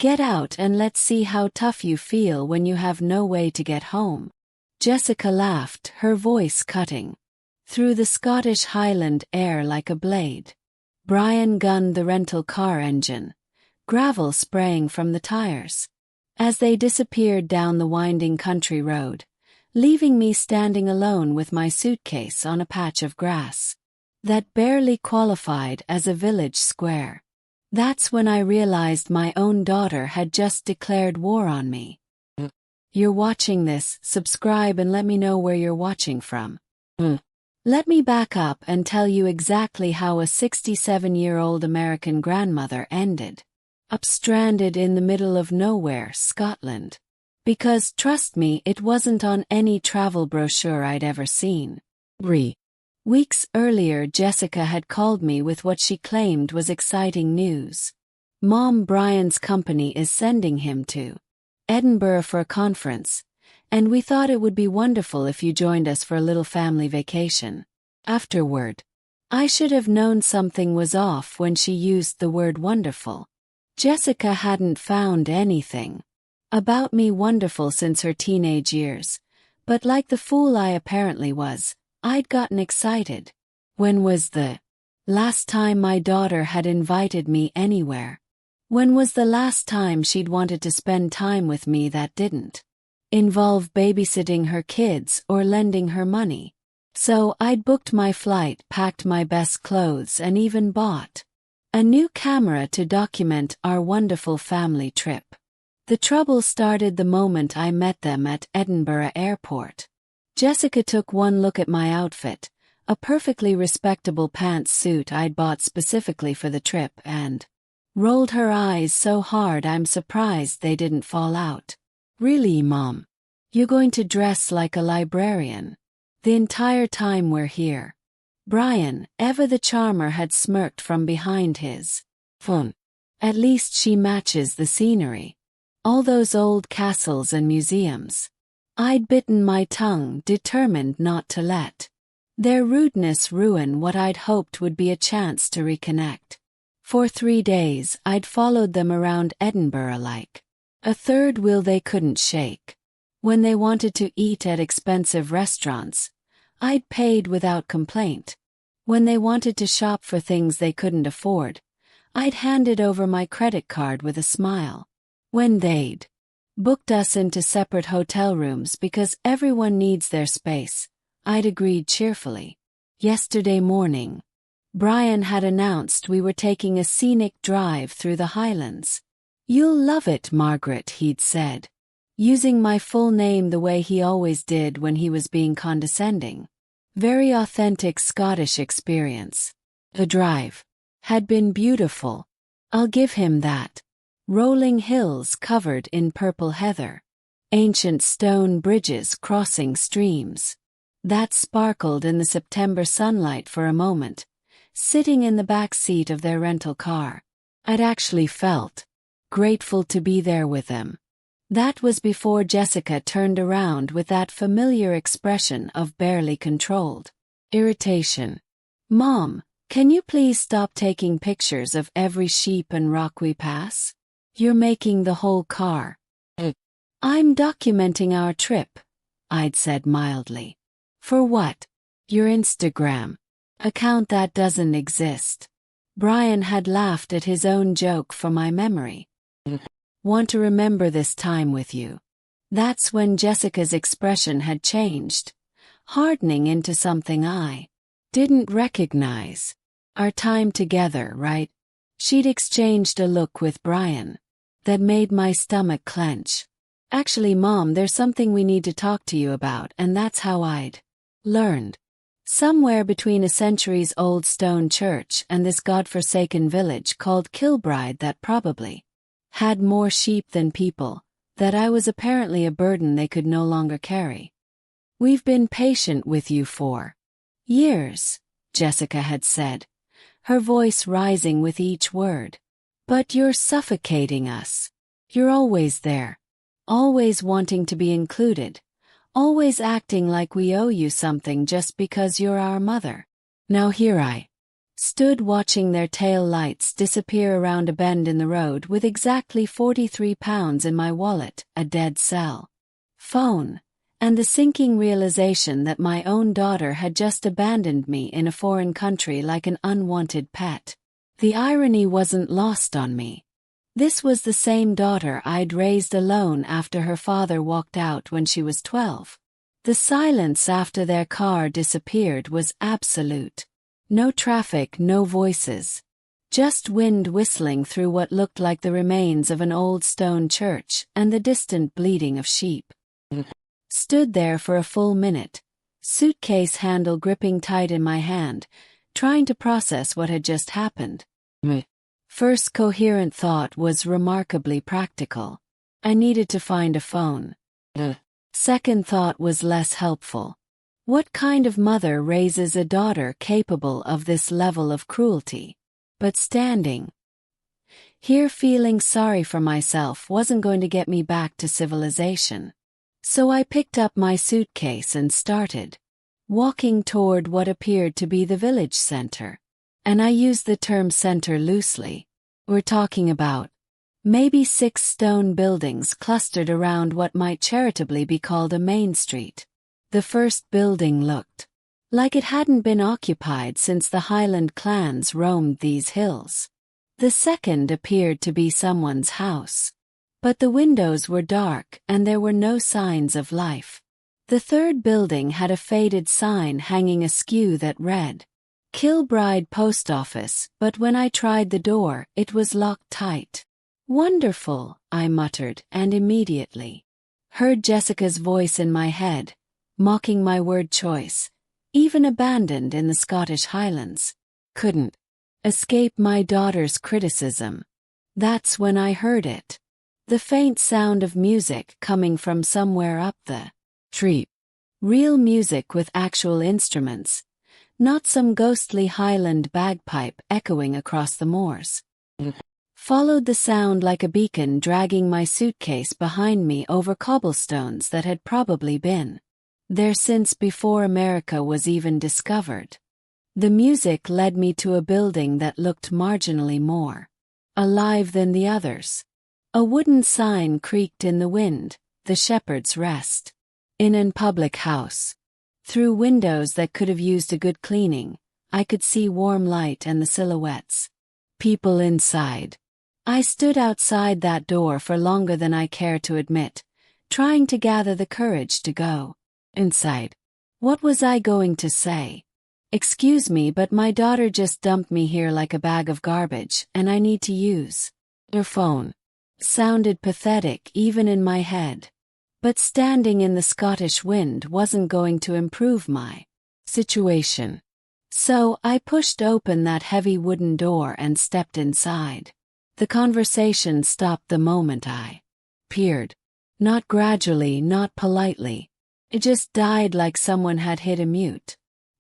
Get out and let's see how tough you feel when you have no way to get home." Jessica laughed, her voice cutting through the Scottish Highland air like a blade. Brian gunned the rental car engine, gravel spraying from the tires, as they disappeared down the winding country road, leaving me standing alone with my suitcase on a patch of grass that barely qualified as a village square. That's when I realized my own daughter had just declared war on me. You're watching this, subscribe and let me know where you're watching from. Let me back up and tell you exactly how a 67-year-old American grandmother ended up stranded in the middle of nowhere, Scotland. Because, trust me, it wasn't on any travel brochure I'd ever seen. Weeks earlier, Jessica had called me with what she claimed was exciting news. Mom, Brian's company is sending him to Edinburgh for a conference, and we thought it would be wonderful if you joined us for a little family vacation. Afterward, I should have known something was off when she used the word wonderful. Jessica hadn't found anything about me wonderful since her teenage years, but like the fool I apparently was, I'd gotten excited. When was the last time my daughter had invited me anywhere? When was the last time she'd wanted to spend time with me that didn't involve babysitting her kids or lending her money? So I'd booked my flight, packed my best clothes, and even bought a new camera to document our wonderful family trip. The trouble started the moment I met them at Edinburgh Airport. Jessica took one look at my outfit, a perfectly respectable pantsuit I'd bought specifically for the trip, and rolled her eyes so hard I'm surprised they didn't fall out. "Really, Mom? You're going to dress like a librarian the entire time we're here?" Brian, ever the charmer, had smirked from behind his phone. "At least she matches the scenery. All those old castles and museums." I'd bitten my tongue, determined not to let their rudeness ruin what I'd hoped would be a chance to reconnect. For 3 days, I'd followed them around Edinburgh like a third wheel they couldn't shake. When they wanted to eat at expensive restaurants, I'd paid without complaint. When they wanted to shop for things they couldn't afford, I'd handed over my credit card with a smile. When they'd booked us into separate hotel rooms because everyone needs their space, I'd agreed cheerfully. Yesterday morning, Brian had announced we were taking a scenic drive through the Highlands. "You'll love it, Margaret," he'd said, using my full name the way he always did when he was being condescending. Very authentic Scottish experience. The drive had been beautiful. I'll give him that. Rolling hills covered in purple heather. Ancient stone bridges crossing streams that sparkled in the September sunlight. For a moment, sitting in the back seat of their rental car, I'd actually felt grateful to be there with them. That was before Jessica turned around with that familiar expression of barely controlled irritation. "Mom, can you please stop taking pictures of every sheep and rock we pass? You're making the whole car." "I'm documenting our trip," I'd said mildly. "For what? Your Instagram account that doesn't exist." Brian had laughed at his own joke for my memory. "Want to remember this time with you." That's when Jessica's expression had changed, hardening into something I didn't recognize. "Our time together, right?" She'd exchanged a look with Brian that made my stomach clench. "Actually, Mom, there's something we need to talk to you about," and that's how I'd learned. Somewhere between a centuries-old stone church and this godforsaken village called Kilbride that probably had more sheep than people, that I was apparently a burden they could no longer carry. "We've been patient with you for years," Jessica had said, her voice rising with each word. "But you're suffocating us. You're always there, always wanting to be included, always acting like we owe you something just because you're our mother. Now here I Stood watching their tail lights disappear around a bend in the road with exactly £43 in my wallet, a dead cell phone, and the sinking realization that my own daughter had just abandoned me in a foreign country like an unwanted pet. The irony wasn't lost on me. This was the same daughter I'd raised alone after her father walked out when she was 12. The silence after their car disappeared was absolute. No traffic, no voices. Just wind whistling through what looked like the remains of an old stone church and the distant bleating of sheep. Stood there for a full minute, suitcase handle gripping tight in my hand, trying to process what had just happened. First coherent thought was remarkably practical. I needed to find a phone. Second thought was less helpful. What kind of mother raises a daughter capable of this level of cruelty? But standing here feeling sorry for myself wasn't going to get me back to civilization. So I picked up my suitcase and started walking toward what appeared to be the village center. And I use the term center loosely. We're talking about maybe 6 stone buildings clustered around what might charitably be called a main street. The first building looked like it hadn't been occupied since the Highland clans roamed these hills. The second appeared to be someone's house. But the windows were dark and there were no signs of life. The third building had a faded sign hanging askew that read, Kilbride Post Office, but when I tried the door, it was locked tight. Wonderful, I muttered, and immediately heard Jessica's voice in my head, mocking my word choice, even abandoned in the Scottish Highlands. Couldn't escape my daughter's criticism. That's when I heard it. The faint sound of music coming from somewhere up the tree. Real music with actual instruments, not some ghostly Highland bagpipe echoing across the moors. Followed the sound like a beacon dragging my suitcase behind me over cobblestones that had probably been there since before America was even discovered. The music led me to a building that looked marginally more alive than the others. A wooden sign creaked in the wind, the Shepherd's Rest. In an public house. Through windows that could have used a good cleaning, I could see warm light and the silhouettes. People inside. I stood outside that door for longer than I care to admit, trying to gather the courage to go inside. What was I going to say? Excuse me, but my daughter just dumped me here like a bag of garbage, and I need to use her phone. Sounded pathetic even in my head. But standing in the Scottish wind wasn't going to improve my situation. So I pushed open that heavy wooden door and stepped inside. The conversation stopped the moment I peered. Not gradually, not politely. It just died like someone had hit a mute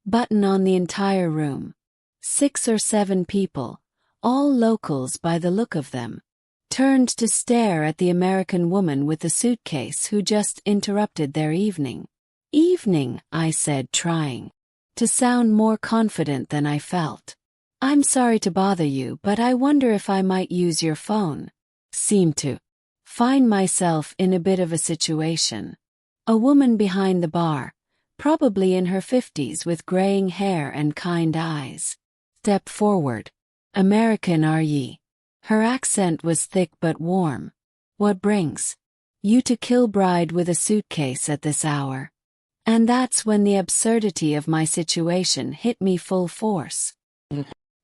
button on the entire room. 6 or 7 people, all locals by the look of them, turned to stare at the American woman with the suitcase who just interrupted their evening. Evening, I said, trying to sound more confident than I felt. I'm sorry to bother you, but I wonder if I might use your phone. Seemed to find myself in a bit of a situation. A woman behind the bar, probably in her 50s with graying hair and kind eyes, stepped forward. American are ye? Her accent was thick but warm. What brings you to Kilbride with a suitcase at this hour? And that's when the absurdity of my situation hit me full force.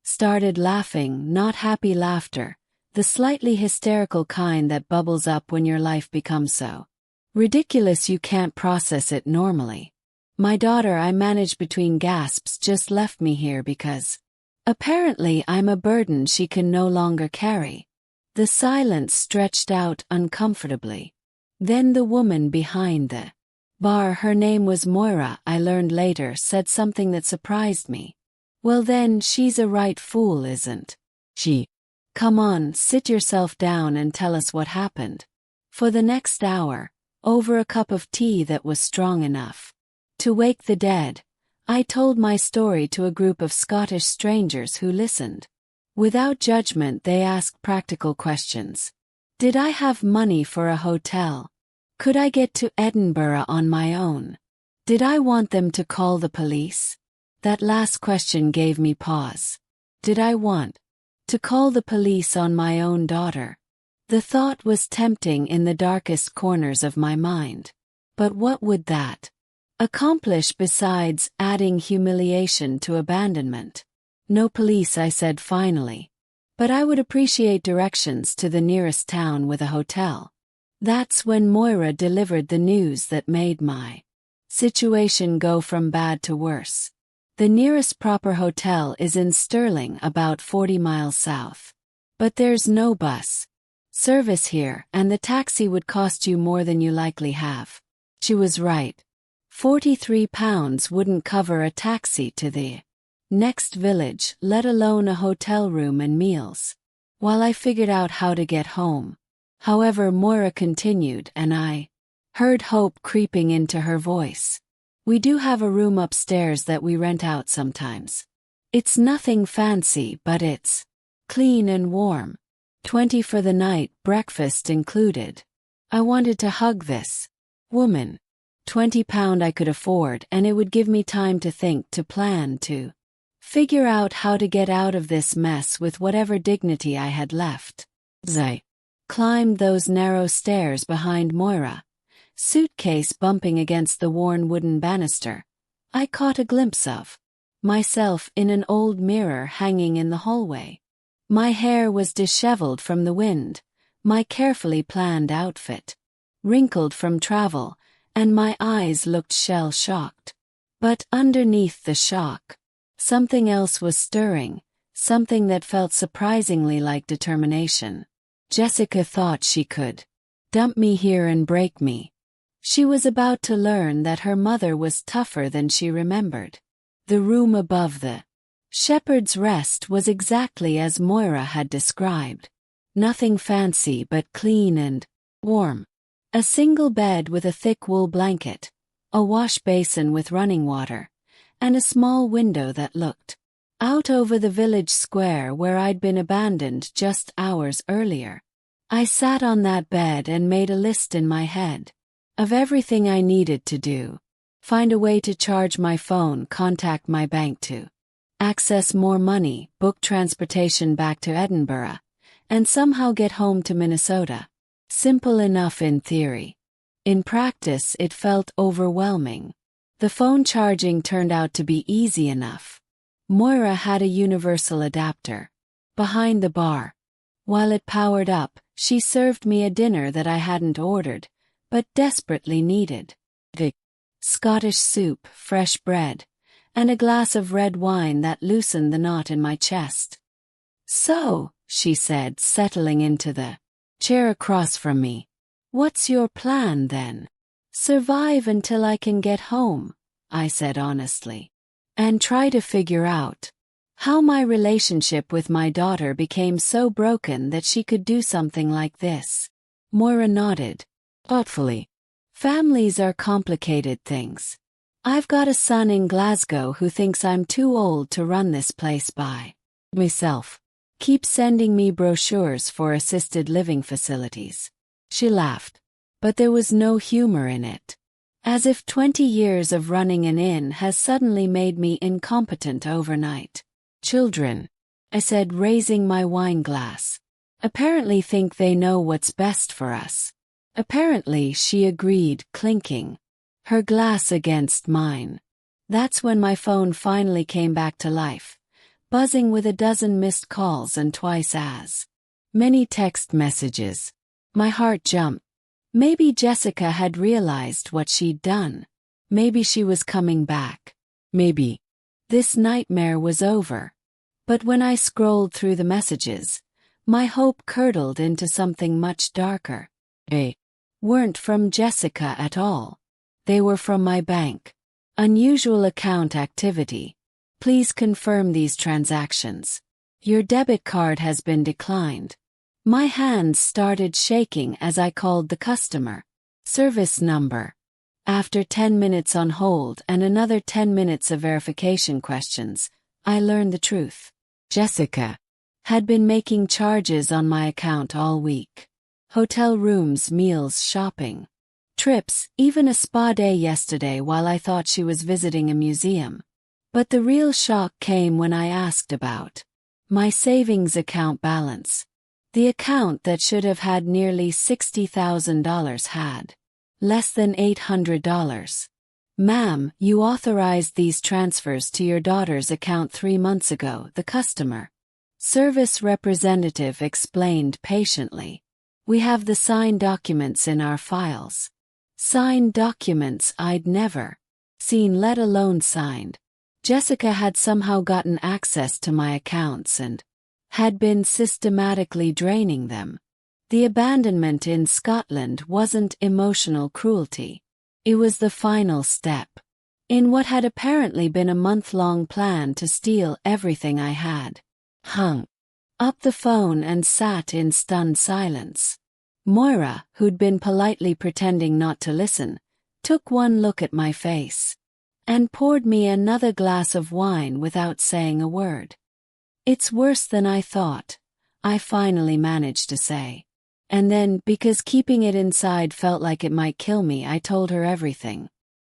Started laughing, not happy laughter, the slightly hysterical kind that bubbles up when your life becomes so ridiculous you can't process it normally. My daughter, I managed between gasps, just left me here because apparently I'm a burden she can no longer carry. The silence stretched out uncomfortably. Then the woman behind the bar, her name was Moira, I learned later, said something that surprised me. Well then, she's a right fool, isn't she? Come on, sit yourself down and tell us what happened. For the next hour, over a cup of tea that was strong enough to wake the dead, I told my story to a group of Scottish strangers who listened. Without judgment, they asked practical questions. Did I have money for a hotel? Could I get to Edinburgh on my own? Did I want them to call the police? That last question gave me pause. Did I want to call the police on my own daughter? The thought was tempting in the darkest corners of my mind. But what would that accomplish besides adding humiliation to abandonment? No police, I said finally. But I would appreciate directions to the nearest town with a hotel. That's when Moira delivered the news that made my situation go from bad to worse. The nearest proper hotel is in Stirling, about 40 miles south. But there's no bus service here, and the taxi would cost you more than you likely have. She was right. £43 wouldn't cover a taxi to the next village, let alone a hotel room and meals. While I figured out how to get home. However, Moira continued, and I heard hope creeping into her voice. We do have a room upstairs that we rent out sometimes. It's nothing fancy, but it's clean and warm. 20 for the night, breakfast included. I wanted to hug this woman. £20 I could afford, and it would give me time to think, to plan, to figure out how to get out of this mess with whatever dignity I had left. As I climbed those narrow stairs behind Moira, suitcase bumping against the worn wooden banister, I caught a glimpse of myself in an old mirror hanging in the hallway. My hair was disheveled from the wind, my carefully planned outfit wrinkled from travel, and my eyes looked shell-shocked. But underneath the shock, something else was stirring, something that felt surprisingly like determination. Jessica thought she could dump me here and break me. She was about to learn that her mother was tougher than she remembered. The room above the Shepherd's Rest was exactly as Moira had described. Nothing fancy, but clean and warm. A single bed with a thick wool blanket, a wash basin with running water, and a small window that looked out over the village square where I'd been abandoned just hours earlier. I sat on that bed and made a list in my head of everything I needed to do. Find a way to charge my phone, contact my bank to access more money, book transportation back to Edinburgh, and somehow get home to Minnesota. Simple enough in theory. In practice, it felt overwhelming. The phone charging turned out to be easy enough. Moira had a universal adapter behind the bar. While it powered up, she served me a dinner that I hadn't ordered, but desperately needed. The Scottish soup, fresh bread, and a glass of red wine that loosened the knot in my chest. "So," she said, settling into the chair across from me, "what's your plan then?" "Survive until I can get home," I said honestly. "And try to figure out how my relationship with my daughter became so broken that she could do something like this." Moira nodded thoughtfully. "Families are complicated things. I've got a son in Glasgow who thinks I'm too old to run this place by myself. Keeps sending me brochures for assisted living facilities." She laughed, but there was no humor in it. As if 20 years of running an inn has suddenly made me incompetent overnight. "Children," I said, raising my wine glass, "apparently think they know what's best for us." "Apparently," she agreed, clinking her glass against mine. That's when my phone finally came back to life, buzzing with a dozen missed calls and twice as many text messages. My heart jumped. Maybe Jessica had realized what she'd done. Maybe she was coming back. Maybe this nightmare was over. But when I scrolled through the messages, my hope curdled into something much darker. They weren't from Jessica at all. They were from my bank. "Unusual account activity. Please confirm these transactions. Your debit card has been declined." My hands started shaking as I called the customer service number. After 10 minutes on hold and another 10 minutes of verification questions, I learned the truth. Jessica had been making charges on my account all week. Hotel rooms, meals, shopping, trips, even a spa day yesterday while I thought she was visiting a museum. But the real shock came when I asked about my savings account balance. The account that should have had nearly $60,000 had less than $800. Ma'am, you authorized these transfers to your daughter's account 3 months ago, the customer service representative explained patiently. We have the signed documents in our files. Signed documents I'd never seen, let alone signed. Jessica had somehow gotten access to my accounts and had been systematically draining them. The abandonment in Scotland wasn't emotional cruelty. It was the final step in what had apparently been a month-long plan to steal everything I had. Hung up the phone and sat in stunned silence. Moira, who'd been politely pretending not to listen, took one look at my face and poured me another glass of wine without saying a word. It's worse than I thought, I finally managed to say. And then, because keeping it inside felt like it might kill me, I told her everything.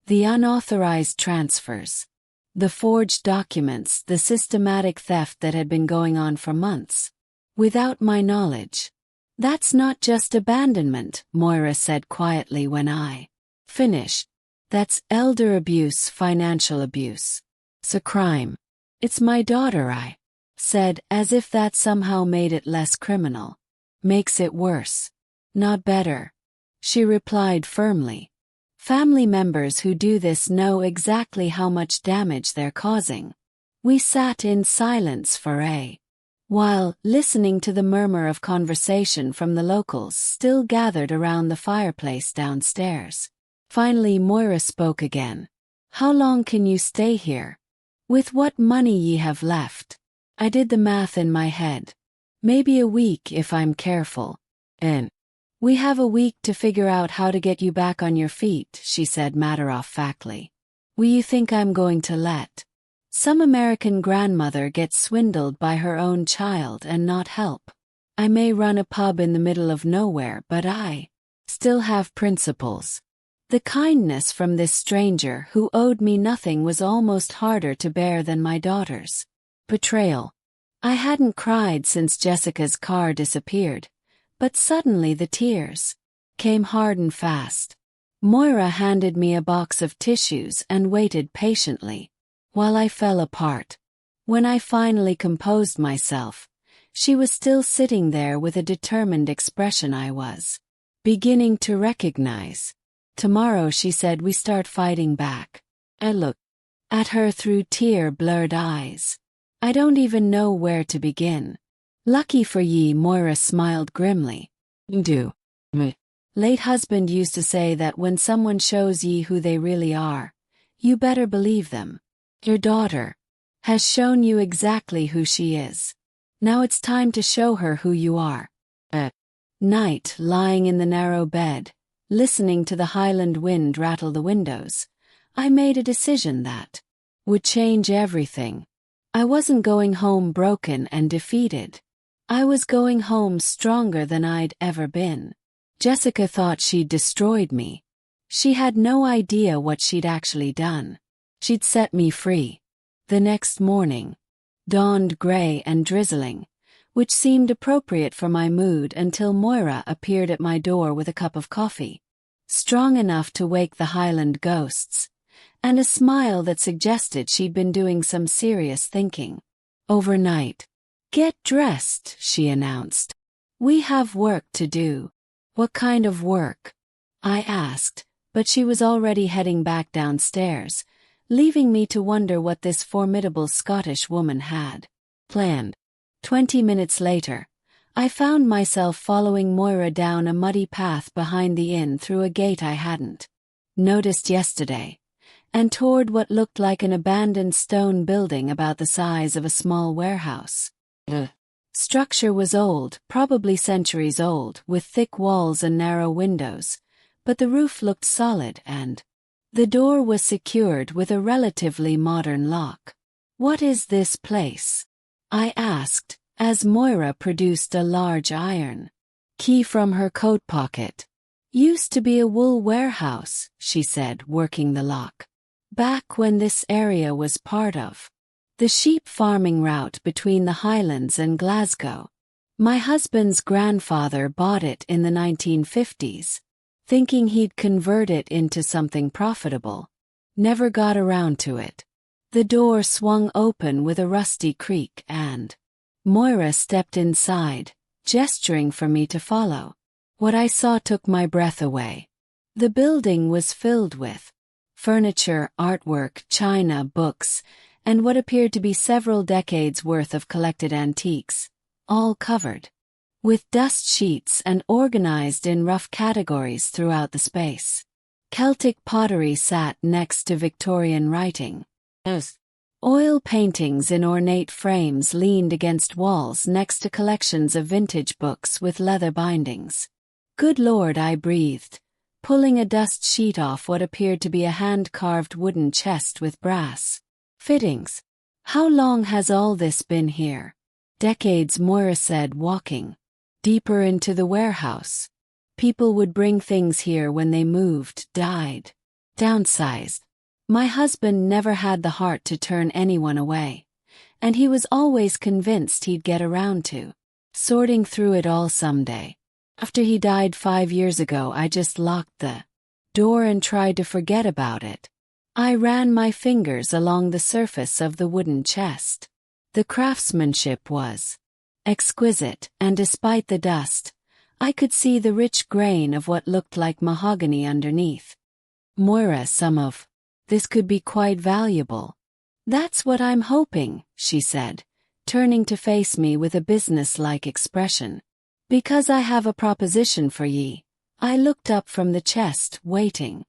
The unauthorized transfers, the forged documents, the systematic theft that had been going on for months without my knowledge. That's not just abandonment, Moira said quietly when I finished. That's elder abuse, financial abuse. It's a crime. It's my daughter, I said, as if that somehow made it less criminal. Makes it worse. Not better, she replied firmly. Family members who do this know exactly how much damage they're causing. We sat in silence for a while, listening to the murmur of conversation from the locals still gathered around the fireplace downstairs. Finally Moira spoke again. How long can you stay here? With what money ye have left? I did the math in my head. Maybe a week if I'm careful. And we have a week to figure out how to get you back on your feet, she said matter-of-factly. Will you think I'm going to let some American grandmother get swindled by her own child and not help? I may run a pub in the middle of nowhere, but I still have principles. The kindness from this stranger who owed me nothing was almost harder to bear than my daughter's betrayal. I hadn't cried since Jessica's car disappeared, but suddenly the tears came hard and fast. Moira handed me a box of tissues and waited patiently while I fell apart. When I finally composed myself, she was still sitting there with a determined expression I was beginning to recognize. Tomorrow, she said, we start fighting back. I looked at her through tear-blurred eyes. I don't even know where to begin. Lucky for ye, Moira smiled grimly. Do. Me. Late husband used to say that when someone shows ye who they really are, you better believe them. Your daughter has shown you exactly who she is. Now it's time to show her who you are. At night, lying in the narrow bed, listening to the Highland wind rattle the windows, I made a decision that would change everything. I wasn't going home broken and defeated. I was going home stronger than I'd ever been. Jessica thought she'd destroyed me. She had no idea what she'd actually done. She'd set me free. The next morning dawned gray and drizzling, which seemed appropriate for my mood until Moira appeared at my door with a cup of coffee, strong enough to wake the Highland ghosts, and a smile that suggested she'd been doing some serious thinking overnight. Get dressed, she announced. We have work to do. What kind of work? I asked, but she was already heading back downstairs, leaving me to wonder what this formidable Scottish woman had planned. 20 minutes later, I found myself following Moira down a muddy path behind the inn through a gate I hadn't noticed yesterday, and toward what looked like an abandoned stone building about the size of a small warehouse. The structure was old, probably centuries old, with thick walls and narrow windows, but the roof looked solid and The door was secured with a relatively modern lock. "What is this place?" I asked, as Moira produced a large iron key from her coat pocket. "Used to be a wool warehouse," she said, working the lock. "Back when this area was part of the sheep farming route between the Highlands and Glasgow. My husband's grandfather bought it in the 1950s, thinking he'd convert it into something profitable. Never got around to it." The door swung open with a rusty creak and Moira stepped inside, gesturing for me to follow. What I saw took my breath away. The building was filled with furniture, artwork, china, books, and what appeared to be several decades' worth of collected antiques, all covered with dust sheets and organized in rough categories throughout the space. Celtic pottery sat next to Victorian writing. Oil paintings in ornate frames leaned against walls next to collections of vintage books with leather bindings. "Good Lord," I breathed, pulling a dust sheet off what appeared to be a hand-carved wooden chest with brass fittings. "How long has all this been here?" "Decades," Moira said, walking deeper into the warehouse. "People would bring things here when they moved, died, downsized. My husband never had the heart to turn anyone away, and he was always convinced he'd get around to sorting through it all someday. After he died 5 years ago, I just locked the door and tried to forget about it." I ran my fingers along the surface of the wooden chest. The craftsmanship was exquisite, and despite the dust, I could see the rich grain of what looked like mahogany underneath. "Moira, some of this could be quite valuable." "That's what I'm hoping," she said, turning to face me with a business-like expression. "Because I have a proposition for ye." I looked up from the chest, waiting.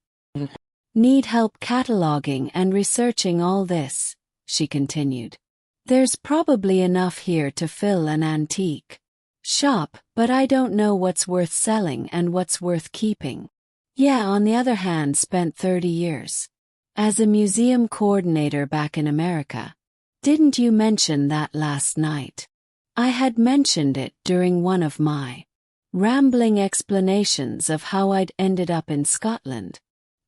"Need help cataloging and researching all this," she continued. "There's probably enough here to fill an antique shop, but I don't know what's worth selling and what's worth keeping." "Yeah, on the other hand, spent 30 years as a museum coordinator back in America. Didn't you mention that last night?" I had mentioned it during one of my rambling explanations of how I'd ended up in Scotland.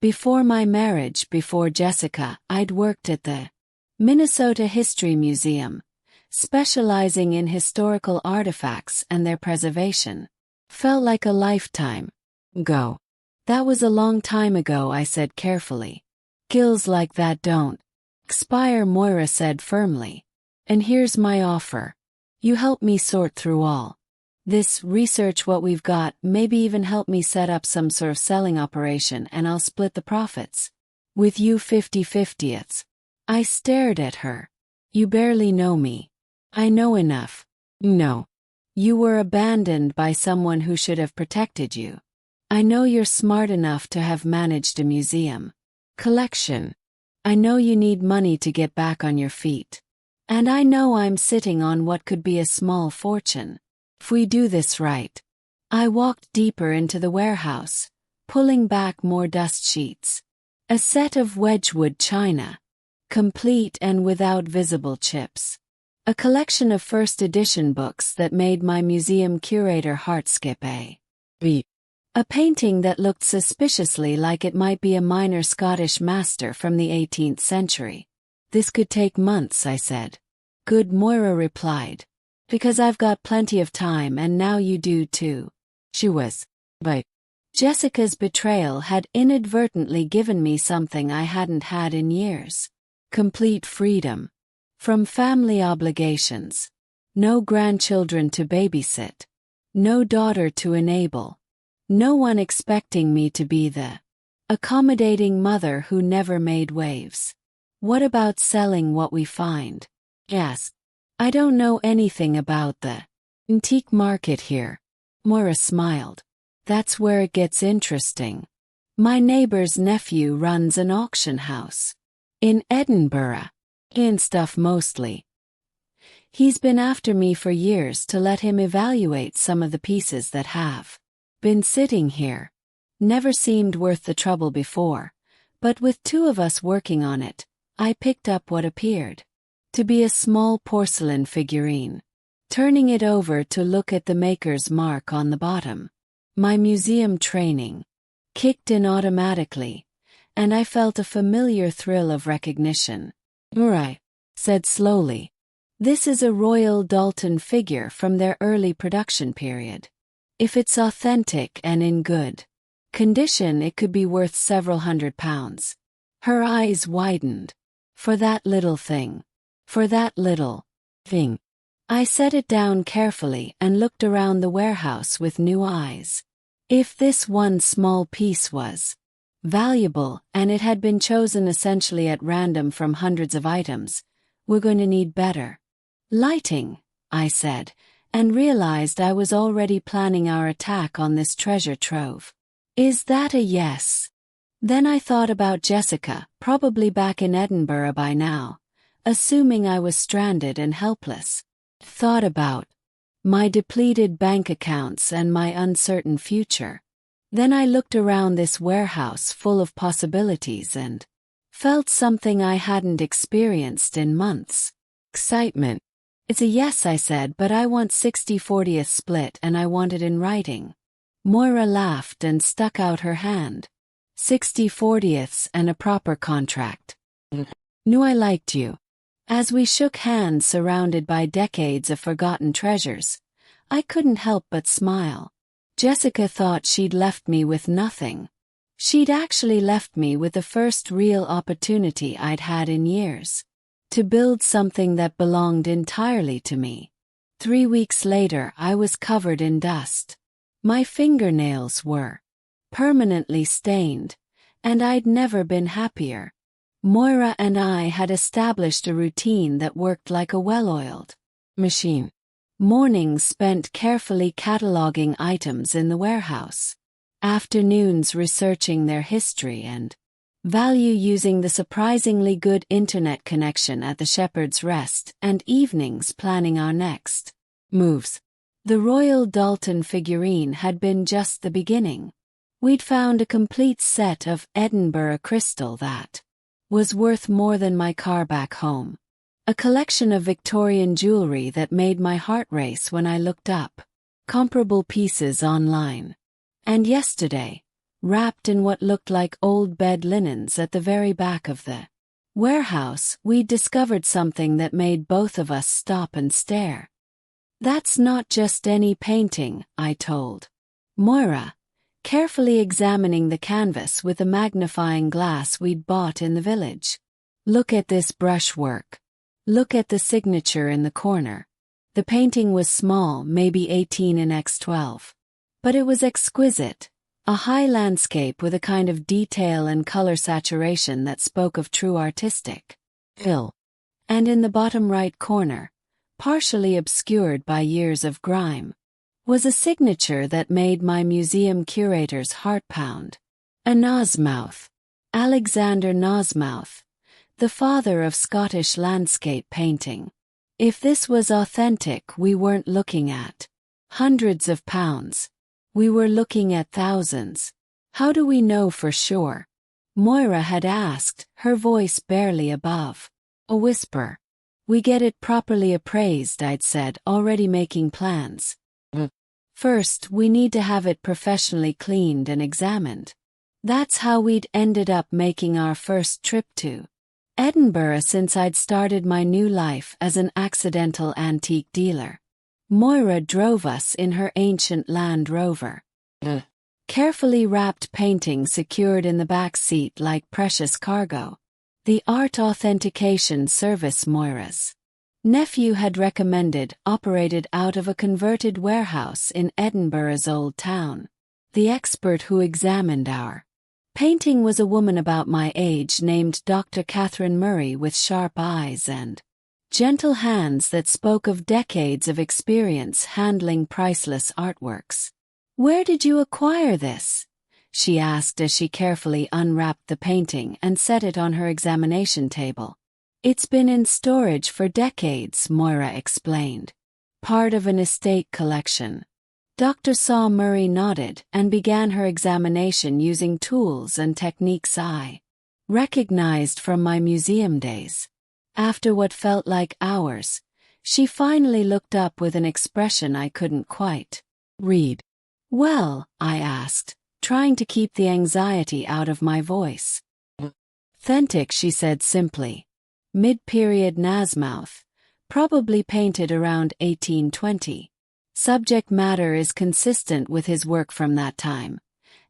Before my marriage, before Jessica, I'd worked at the Minnesota History Museum, specializing in historical artifacts and their preservation. Felt like a lifetime ago. "That was a long time ago," I said carefully. "Skills like that don't expire," Moira said firmly. "And here's my offer. You help me sort through all this, research what we've got, maybe even help me set up some sort of selling operation, and I'll split the profits with you 50/50ths. I stared at her. "You barely know me." "I know enough." "No. You were abandoned by someone who should have protected you. I know you're smart enough to have managed a museum collection. I know you need money to get back on your feet. And I know I'm sitting on what could be a small fortune. If we do this right." I walked deeper into the warehouse, pulling back more dust sheets. A set of Wedgwood china, complete and without visible chips. A collection of first edition books that made my museum curator heart skip a beat. A painting that looked suspiciously like it might be a minor Scottish master from the 18th century. "This could take months," I said. "Good," Moira replied. "Because I've got plenty of time, and now you do too." She was. But Jessica's betrayal had inadvertently given me something I hadn't had in years. Complete freedom from family obligations. No grandchildren to babysit. No daughter to enable. No one expecting me to be the accommodating mother who never made waves. "What about selling what we find?" "Yes. I don't know anything about the antique market here." Moira smiled. "That's where it gets interesting. My neighbor's nephew runs an auction house in Edinburgh. In stuff mostly. He's been after me for years to let him evaluate some of the pieces that have been sitting here. Never seemed worth the trouble before, But with two of us working on it, I picked up what appeared to be a small porcelain figurine. Turning it over to look at the maker's mark on the bottom, my museum training kicked in automatically, and I felt a familiar thrill of recognition. "I said slowly. "This is a Royal Dalton figure from their early production period. If it's authentic and in good condition, it could be worth several £100. Her eyes widened. "For that little thing. For that little thing." I set it down carefully and looked around the warehouse with new eyes. If this one small piece was valuable, and it had been chosen essentially at random from hundreds of items, we're going to need better lighting, I said, and realized I was already planning our attack on this treasure trove. "Is that a yes?" Then I thought about Jessica, probably back in Edinburgh by now, assuming I was stranded and helpless. Thought about my depleted bank accounts and my uncertain future. Then I looked around this warehouse full of possibilities and felt something I hadn't experienced in months. Excitement. "It's a yes," I said, "but I want 60/40 split and I want it in writing." Moira laughed and stuck out her hand. 60/40 and a proper contract. Knew I liked you. As we shook hands surrounded by decades of forgotten treasures, I couldn't help but smile. Jessica thought she'd left me with nothing. She'd actually left me with the first real opportunity I'd had in years to build something that belonged entirely to me. 3 weeks later, I was covered in dust. My fingernails were permanently stained, and I'd never been happier. Moira and I had established a routine that worked like a well-oiled machine. Mornings spent carefully cataloging items in the warehouse. Afternoons researching their history and value using the surprisingly good internet connection at the Shepherd's Rest, and evenings planning our next moves. The Royal Dalton figurine had been just the beginning. We'd found a complete set of Edinburgh crystal that was worth more than my car back home. A collection of Victorian jewelry that made my heart race when I looked up comparable pieces online. And yesterday, wrapped in what looked like old bed linens at the very back of the warehouse, we'd discovered something that made both of us stop and stare. "That's not just any painting," I told Moira, carefully examining the canvas with a magnifying glass we'd bought in the village. "Look at this brushwork. Look at the signature in the corner." The painting was small, maybe 18 in x 12. But it was exquisite, a high landscape with a kind of detail and color saturation that spoke of true artistic skill. And in the bottom right corner, partially obscured by years of grime, was a signature that made my museum curator's heart pound. A Nosmouth. Alexander Nosmouth, the father of Scottish landscape painting. If this was authentic, we weren't looking at hundreds of pounds. We were looking at thousands. "How do we know for sure?" Moira had asked, her voice barely above a whisper. "We get it properly appraised," I'd said, already making plans. "First, we need to have it professionally cleaned and examined." That's how we'd ended up making our first trip to Edinburgh since I'd started my new life as an accidental antique dealer. Moira drove us in her ancient Land Rover. Carefully wrapped painting secured in the back seat like precious cargo. The art authentication service Moira's nephew had recommended operated out of a converted warehouse in Edinburgh's Old Town. The expert who examined our painting was a woman about my age named Dr. Catherine Murray, with sharp eyes and gentle hands that spoke of decades of experience handling priceless artworks. "Where did you acquire this?" she asked as she carefully unwrapped the painting and set it on her examination table. "It's been in storage for decades," Moira explained. "Part of an estate collection." Dr. Saw Murray nodded and began her examination using tools and techniques I recognized from my museum days. After what felt like hours, she finally looked up with an expression I couldn't quite read. "Well?" I asked, trying to keep the anxiety out of my voice. "Authentic," she said simply. "Mid-period Nasmouth, probably painted around 1820. Subject matter is consistent with his work from that time,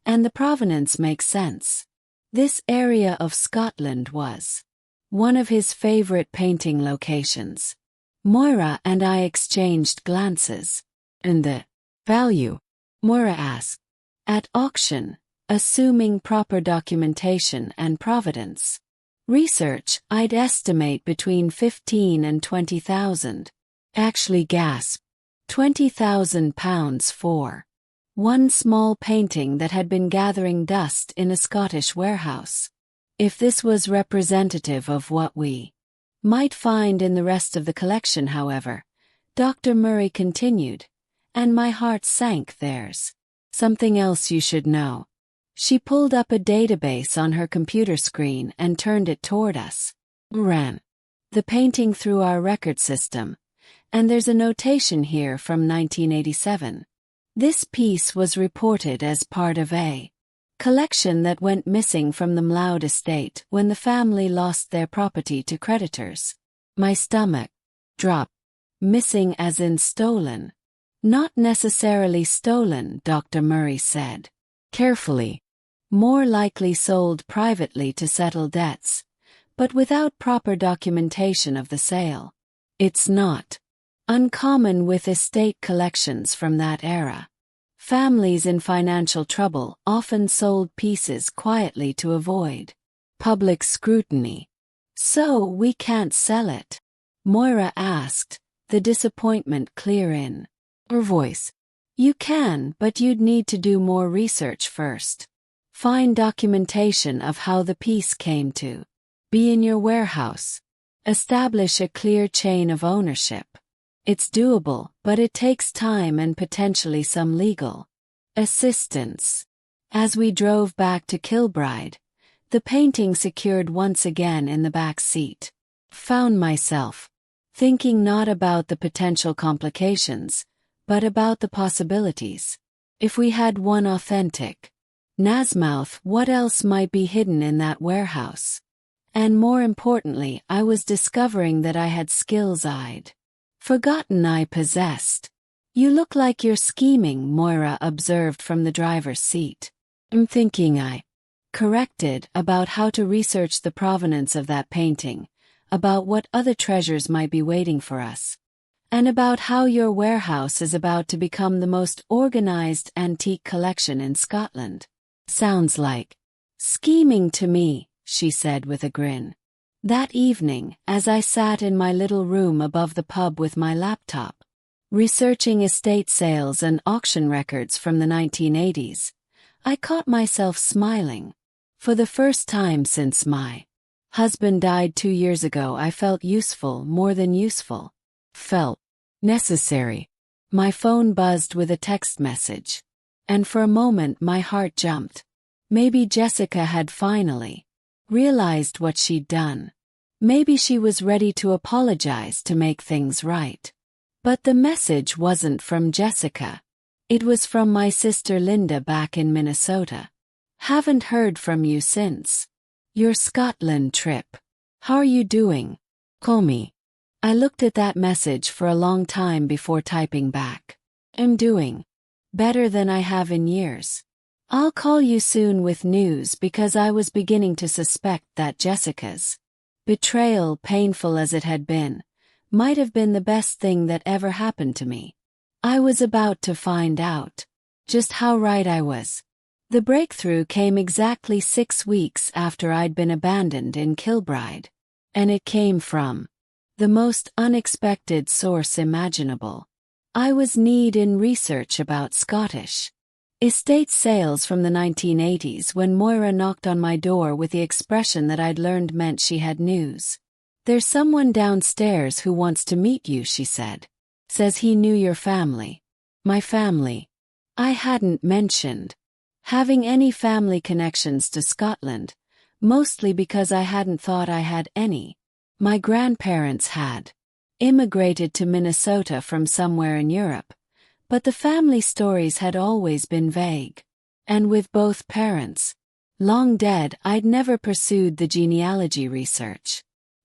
and the provenance makes sense. This area of Scotland was one of his favorite painting locations." Moira and I exchanged glances. "And the value?" Moira asked. "At auction, assuming proper documentation and providence. Research, I'd estimate between 15 and 20,000. Actually gasped. £20,000 for one small painting that had been gathering dust in a Scottish warehouse. If this was representative of what we might find in the rest of the collection, however, Dr. Murray continued, and my heart sank. "There's something else you should know." She pulled up a database on her computer screen and turned it toward us. "Ran the painting through our record system, and there's a notation here from 1987. This piece was reported as part of a collection that went missing from the Mloud estate when the family lost their property to creditors." My stomach dropped. "Missing as in stolen?" "Not necessarily stolen," Dr. Murray said carefully. "More likely sold privately to settle debts, but without proper documentation of the sale. It's not uncommon with estate collections from that era. Families in financial trouble often sold pieces quietly to avoid public scrutiny." "So we can't sell it?" Moira asked, the disappointment clear in her voice. "You can, but you'd need to do more research first. Find documentation of how the piece came to be in your warehouse. Establish a clear chain of ownership. It's doable, but it takes time and potentially some legal assistance." As we drove back to Kilbride, the painting secured once again in the back seat, found myself thinking not about the potential complications, but about the possibilities. If we had one authentic Nasmouth, what else might be hidden in that warehouse? And more importantly, I was discovering that I had skills I'd forgotten I possessed. "You look like you're scheming," Moira observed from the driver's seat. "I'm thinking," I corrected, "about how to research the provenance of that painting, about what other treasures might be waiting for us, and about how your warehouse is about to become the most organized antique collection in Scotland." "Sounds like scheming to me," she said with a grin. That evening, as I sat in my little room above the pub with my laptop, researching estate sales and auction records from the 1980s, I caught myself smiling. For the first time since my husband died 2 years ago, I felt useful more than useful. Felt necessary. My phone buzzed with a text message, and for a moment my heart jumped. Maybe Jessica had finally realized what she'd done. Maybe she was ready to apologize to make things right. But the message wasn't from Jessica. It was from my sister Linda back in Minnesota. "Haven't heard from you since your Scotland trip. How are you doing? Call me." I looked at that message for a long time before typing back. "I'm doing better than I have in years. I'll call you soon with news," because I was beginning to suspect that Jessica's betrayal, painful as it had been, might have been the best thing that ever happened to me. I was about to find out just how right I was. The breakthrough came exactly 6 weeks after I'd been abandoned in Kilbride, and it came from the most unexpected source imaginable. I was kneed in research about Scottish estate sales from the 1980s when Moira knocked on my door with the expression that I'd learned meant she had news. "There's someone downstairs who wants to meet you," she said. "Says he knew your family." My family. I hadn't mentioned having any family connections to Scotland, mostly because I hadn't thought I had any. My grandparents had immigrated to Minnesota from somewhere in Europe, but the family stories had always been vague. And with both parents long dead, I'd never pursued the genealogy research.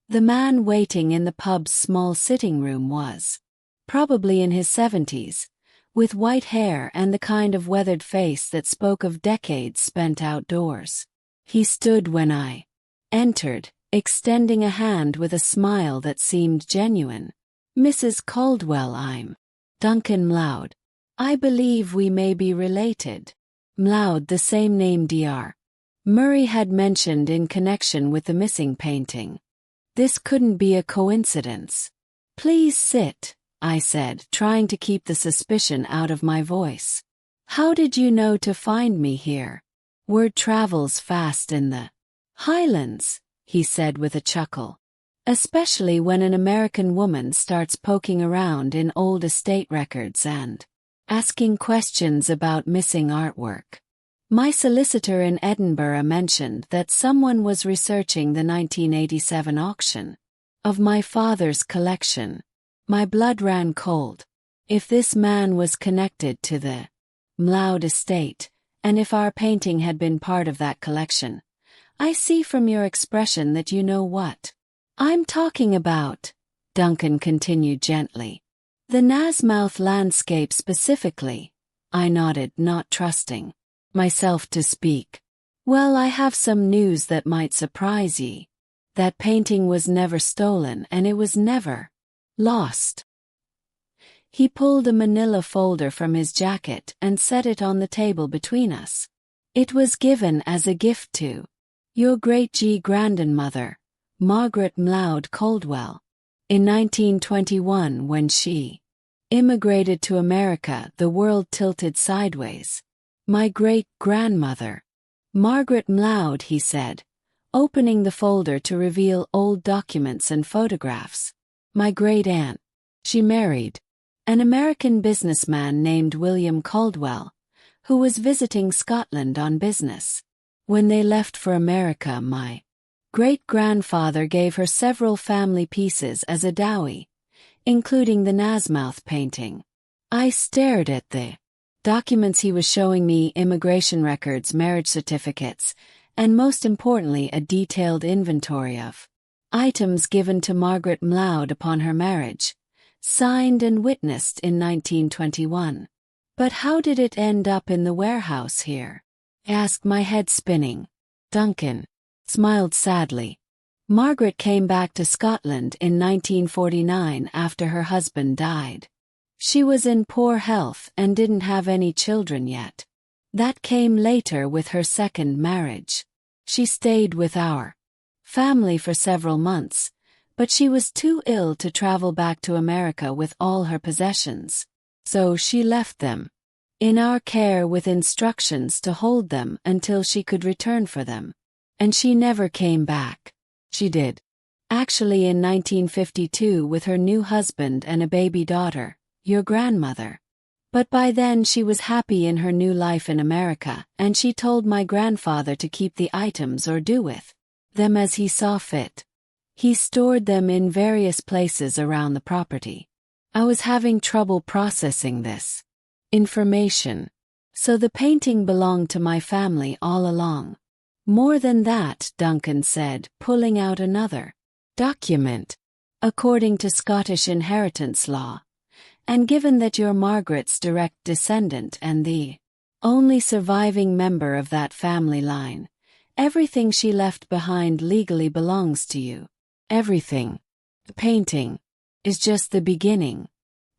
The man waiting in the pub's small sitting room was probably in his 70s, with white hair and the kind of weathered face that spoke of decades spent outdoors. He stood when I entered, extending a hand with a smile that seemed genuine. "Mrs. Caldwell, I'm Duncan Mloud. I believe we may be related." Mloud, the same name Dr. Murray had mentioned in connection with the missing painting. This couldn't be a coincidence. "Please sit," I said, trying to keep the suspicion out of my voice. "How did you know to find me here? Word travels fast in the Highlands," he said with a chuckle. "Especially when an American woman starts poking around in old estate records and asking questions about missing artwork. My solicitor in Edinburgh mentioned that someone was researching the 1987 auction of my father's collection. My blood ran cold. If this man was connected to the Mloud estate, and if our painting had been part of that collection, I see from your expression that you know what I'm talking about," Duncan continued gently. "The Nasmouth landscape specifically." I nodded, not trusting myself to speak. "Well, I have some news that might surprise ye. That painting was never stolen and it was never lost." He pulled a manila folder from his jacket and set it on the table between us. "It was given as a gift to your great-grandmother, Margaret Mloud Caldwell, in 1921 when she immigrated to America. The world tilted sideways. My great-grandmother, Margaret Mloud," he said, opening the folder to reveal old documents and photographs. "My great-aunt. She married an American businessman named William Caldwell, who was visiting Scotland on business. When they left for America, my great-grandfather gave her several family pieces as a dowry, including the Nasmouth painting." I stared at the documents he was showing me: immigration records, marriage certificates, and most importantly a detailed inventory of items given to Margaret Mloud upon her marriage, signed and witnessed in 1921. "But how did it end up in the warehouse here?" I asked, my head spinning. Duncan smiled sadly. "Margaret came back to Scotland in 1949 after her husband died. She was in poor health and didn't have any children yet. That came later with her second marriage. She stayed with our family for several months, but she was too ill to travel back to America with all her possessions. So she left them in our care with instructions to hold them until she could return for them. And she never came back." "She did. Actually in 1952 with her new husband and a baby daughter, your grandmother. But by then she was happy in her new life in America, and she told my grandfather to keep the items or do with them as he saw fit. He stored them in various places around the property. I was having trouble processing this information. So the painting belonged to my family all along." "More than that," Duncan said, pulling out another document. "According to Scottish inheritance law, and given that you're Margaret's direct descendant and the only surviving member of that family line, everything she left behind legally belongs to you. Everything. The painting is just the beginning.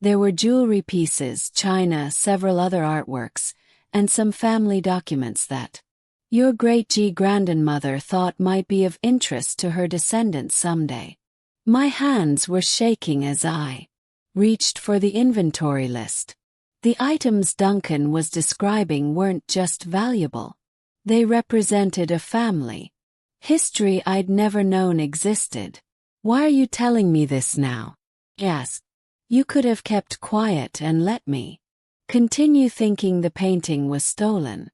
There were jewelry pieces, china, several other artworks, and some family documents that your great-grandmother thought might be of interest to her descendants someday." My hands were shaking as I reached for the inventory list. The items Duncan was describing weren't just valuable. They represented a family history I'd never known existed. "Why are you telling me this now?" I asked. "You could have kept quiet and let me continue thinking the painting was stolen."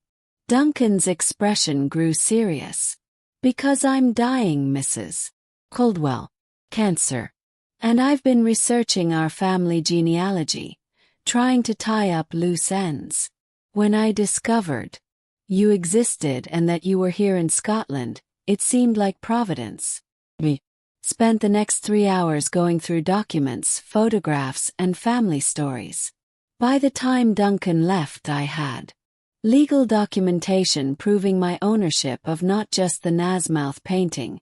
Duncan's expression grew serious. Because I'm dying, Mrs. Coldwell. Cancer. And I've been researching our family genealogy, trying to tie up loose ends. When I discovered you existed and that you were here in Scotland, it seemed like Providence. We spent the next 3 hours going through documents, photographs, and family stories. By the time Duncan left, I had legal documentation proving my ownership of not just the Nasmouth painting,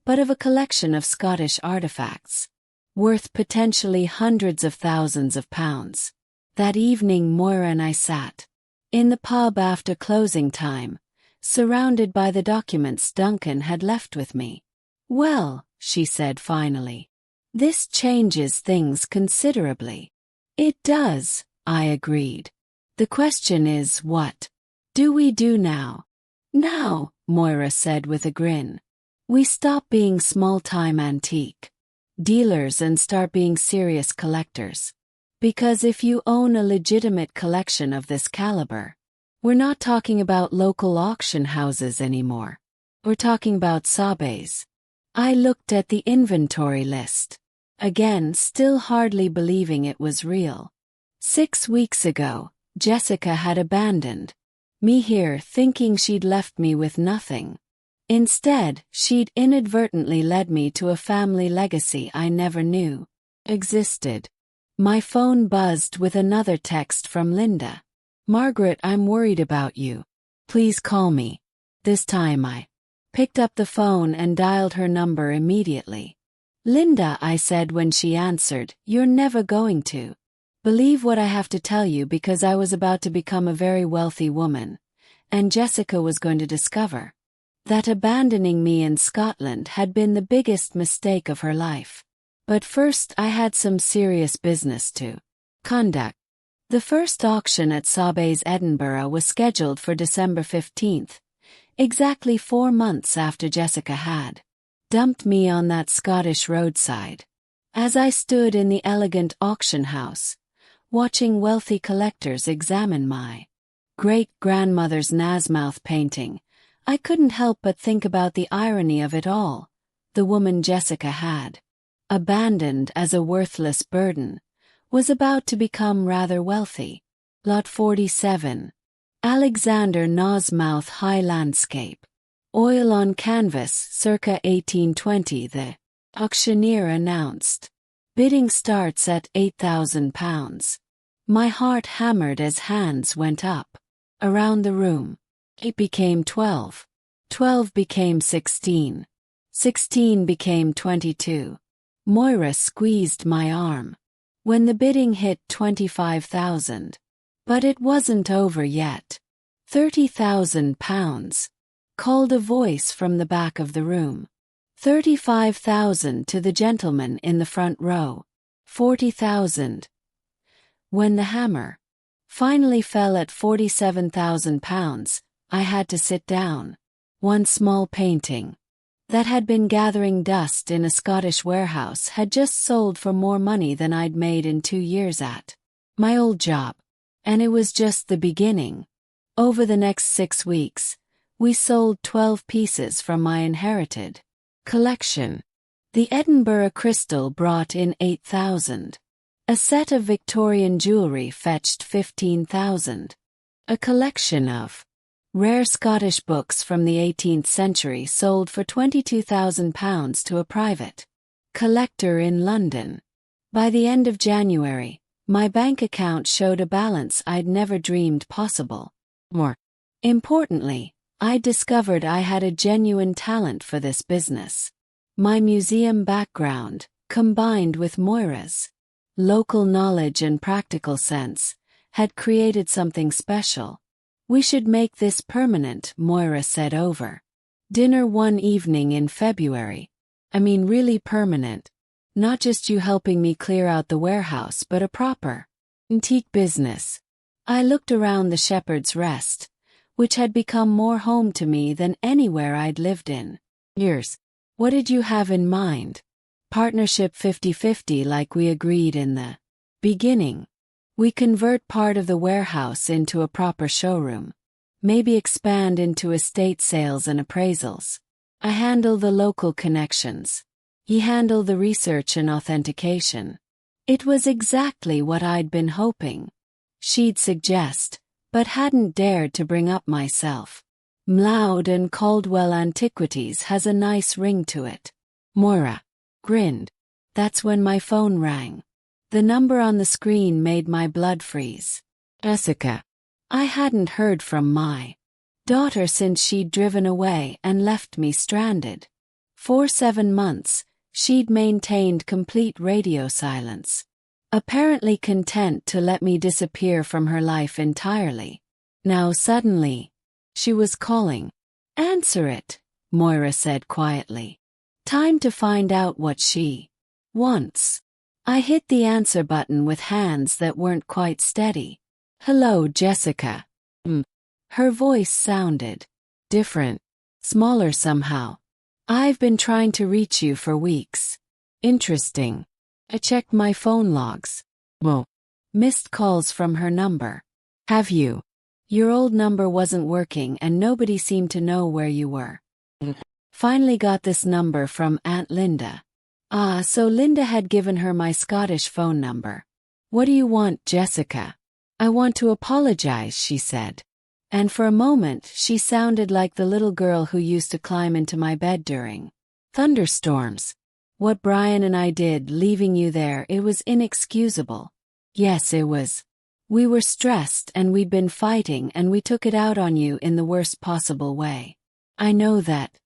but of a collection of Scottish artifacts, worth potentially hundreds of thousands of pounds. That evening Moira and I sat in the pub after closing time, surrounded by the documents Duncan had left with me. "Well," she said finally, "this changes things considerably." "It does," I agreed. "The question is, what do we do now?" "Now," Moira said with a grin, "we stop being small-time antique dealers and start being serious collectors. Because if you own a legitimate collection of this caliber, we're not talking about local auction houses anymore. We're talking about Sotheby's." I looked at the inventory list. Again, still hardly believing it was real. 6 weeks ago, Jessica had abandoned me here, thinking she'd left me with nothing. Instead, she'd inadvertently led me to a family legacy I never knew existed. My phone buzzed with another text from Linda. "Margaret, I'm worried about you. Please call me." This time I picked up the phone and dialed her number immediately. "Linda," I said when she answered, "you're never going to believe what I have to tell you, because I was about to become a very wealthy woman, and Jessica was going to discover that abandoning me in Scotland had been the biggest mistake of her life. But first I had some serious business to conduct." The first auction at Sotheby's Edinburgh was scheduled for December 15th, exactly 4 months after Jessica had dumped me on that Scottish roadside. As I stood in the elegant auction house, watching wealthy collectors examine my great-grandmother's Nasmouth painting, I couldn't help but think about the irony of it all. The woman Jessica had abandoned as a worthless burden was about to become rather wealthy. Lot 47. Alexander Nasmouth High Landscape. Oil on canvas, circa 1820. The auctioneer announced. Bidding starts at £8,000. My heart hammered as hands went up. Around the room. It became 12. 12 became 16. 16 became 22. Moira squeezed my arm when the bidding hit 25,000. But it wasn't over yet. £30,000, called a voice from the back of the room. 35,000 to the gentleman in the front row. 40,000. When the hammer finally fell at £47,000, I had to sit down. One small painting that had been gathering dust in a Scottish warehouse had just sold for more money than I'd made in 2 years at my old job. And it was just the beginning. Over the next 6 weeks, we sold 12 pieces from my inherited collection. The Edinburgh crystal brought in 8,000. A set of Victorian jewellery fetched 15,000. A collection of rare Scottish books from the 18th century sold for £22,000 to a private collector in London. By the end of January, my bank account showed a balance I'd never dreamed possible. More importantly, I discovered I had a genuine talent for this business. My museum background, combined with Moira's local knowledge and practical sense, had created something special. "We should make this permanent," Moira said over dinner one evening in February. "I mean really permanent. Not just you helping me clear out the warehouse, but a proper antique business." I looked around the Shepherd's Rest, which had become more home to me than anywhere I'd lived in years. "What did you have in mind?" "Partnership 50-50 like we agreed in the beginning. We convert part of the warehouse into a proper showroom. Maybe expand into estate sales and appraisals." I handle the local connections. You handle the research and authentication. It was exactly what I'd been hoping she'd suggest, but hadn't dared to bring up myself. Mloud and Caldwell Antiquities has a nice ring to it. Moira grinned. That's when my phone rang. The number on the screen made my blood freeze. Jessica. I hadn't heard from my daughter since she'd driven away and left me stranded. For 7 months, she'd maintained complete radio silence, apparently content to let me disappear from her life entirely. Now suddenly, she was calling. Answer it, Moira said quietly. Time to find out what she wants. I hit the answer button with hands that weren't quite steady. Hello, Jessica. Her voice sounded different, smaller somehow. I've been trying to reach you for weeks. Interesting. I checked my phone logs. Well, missed calls from her number. Have you? Your old number wasn't working and nobody seemed to know where you were. Finally got this number from Aunt Linda. Ah, so Linda had given her my Scottish phone number. What do you want, Jessica? I want to apologize, she said. And for a moment she sounded like the little girl who used to climb into my bed during thunderstorms. What Brian and I did, leaving you there, it was inexcusable. Yes, it was. We were stressed and we'd been fighting and we took it out on you in the worst possible way. I know that.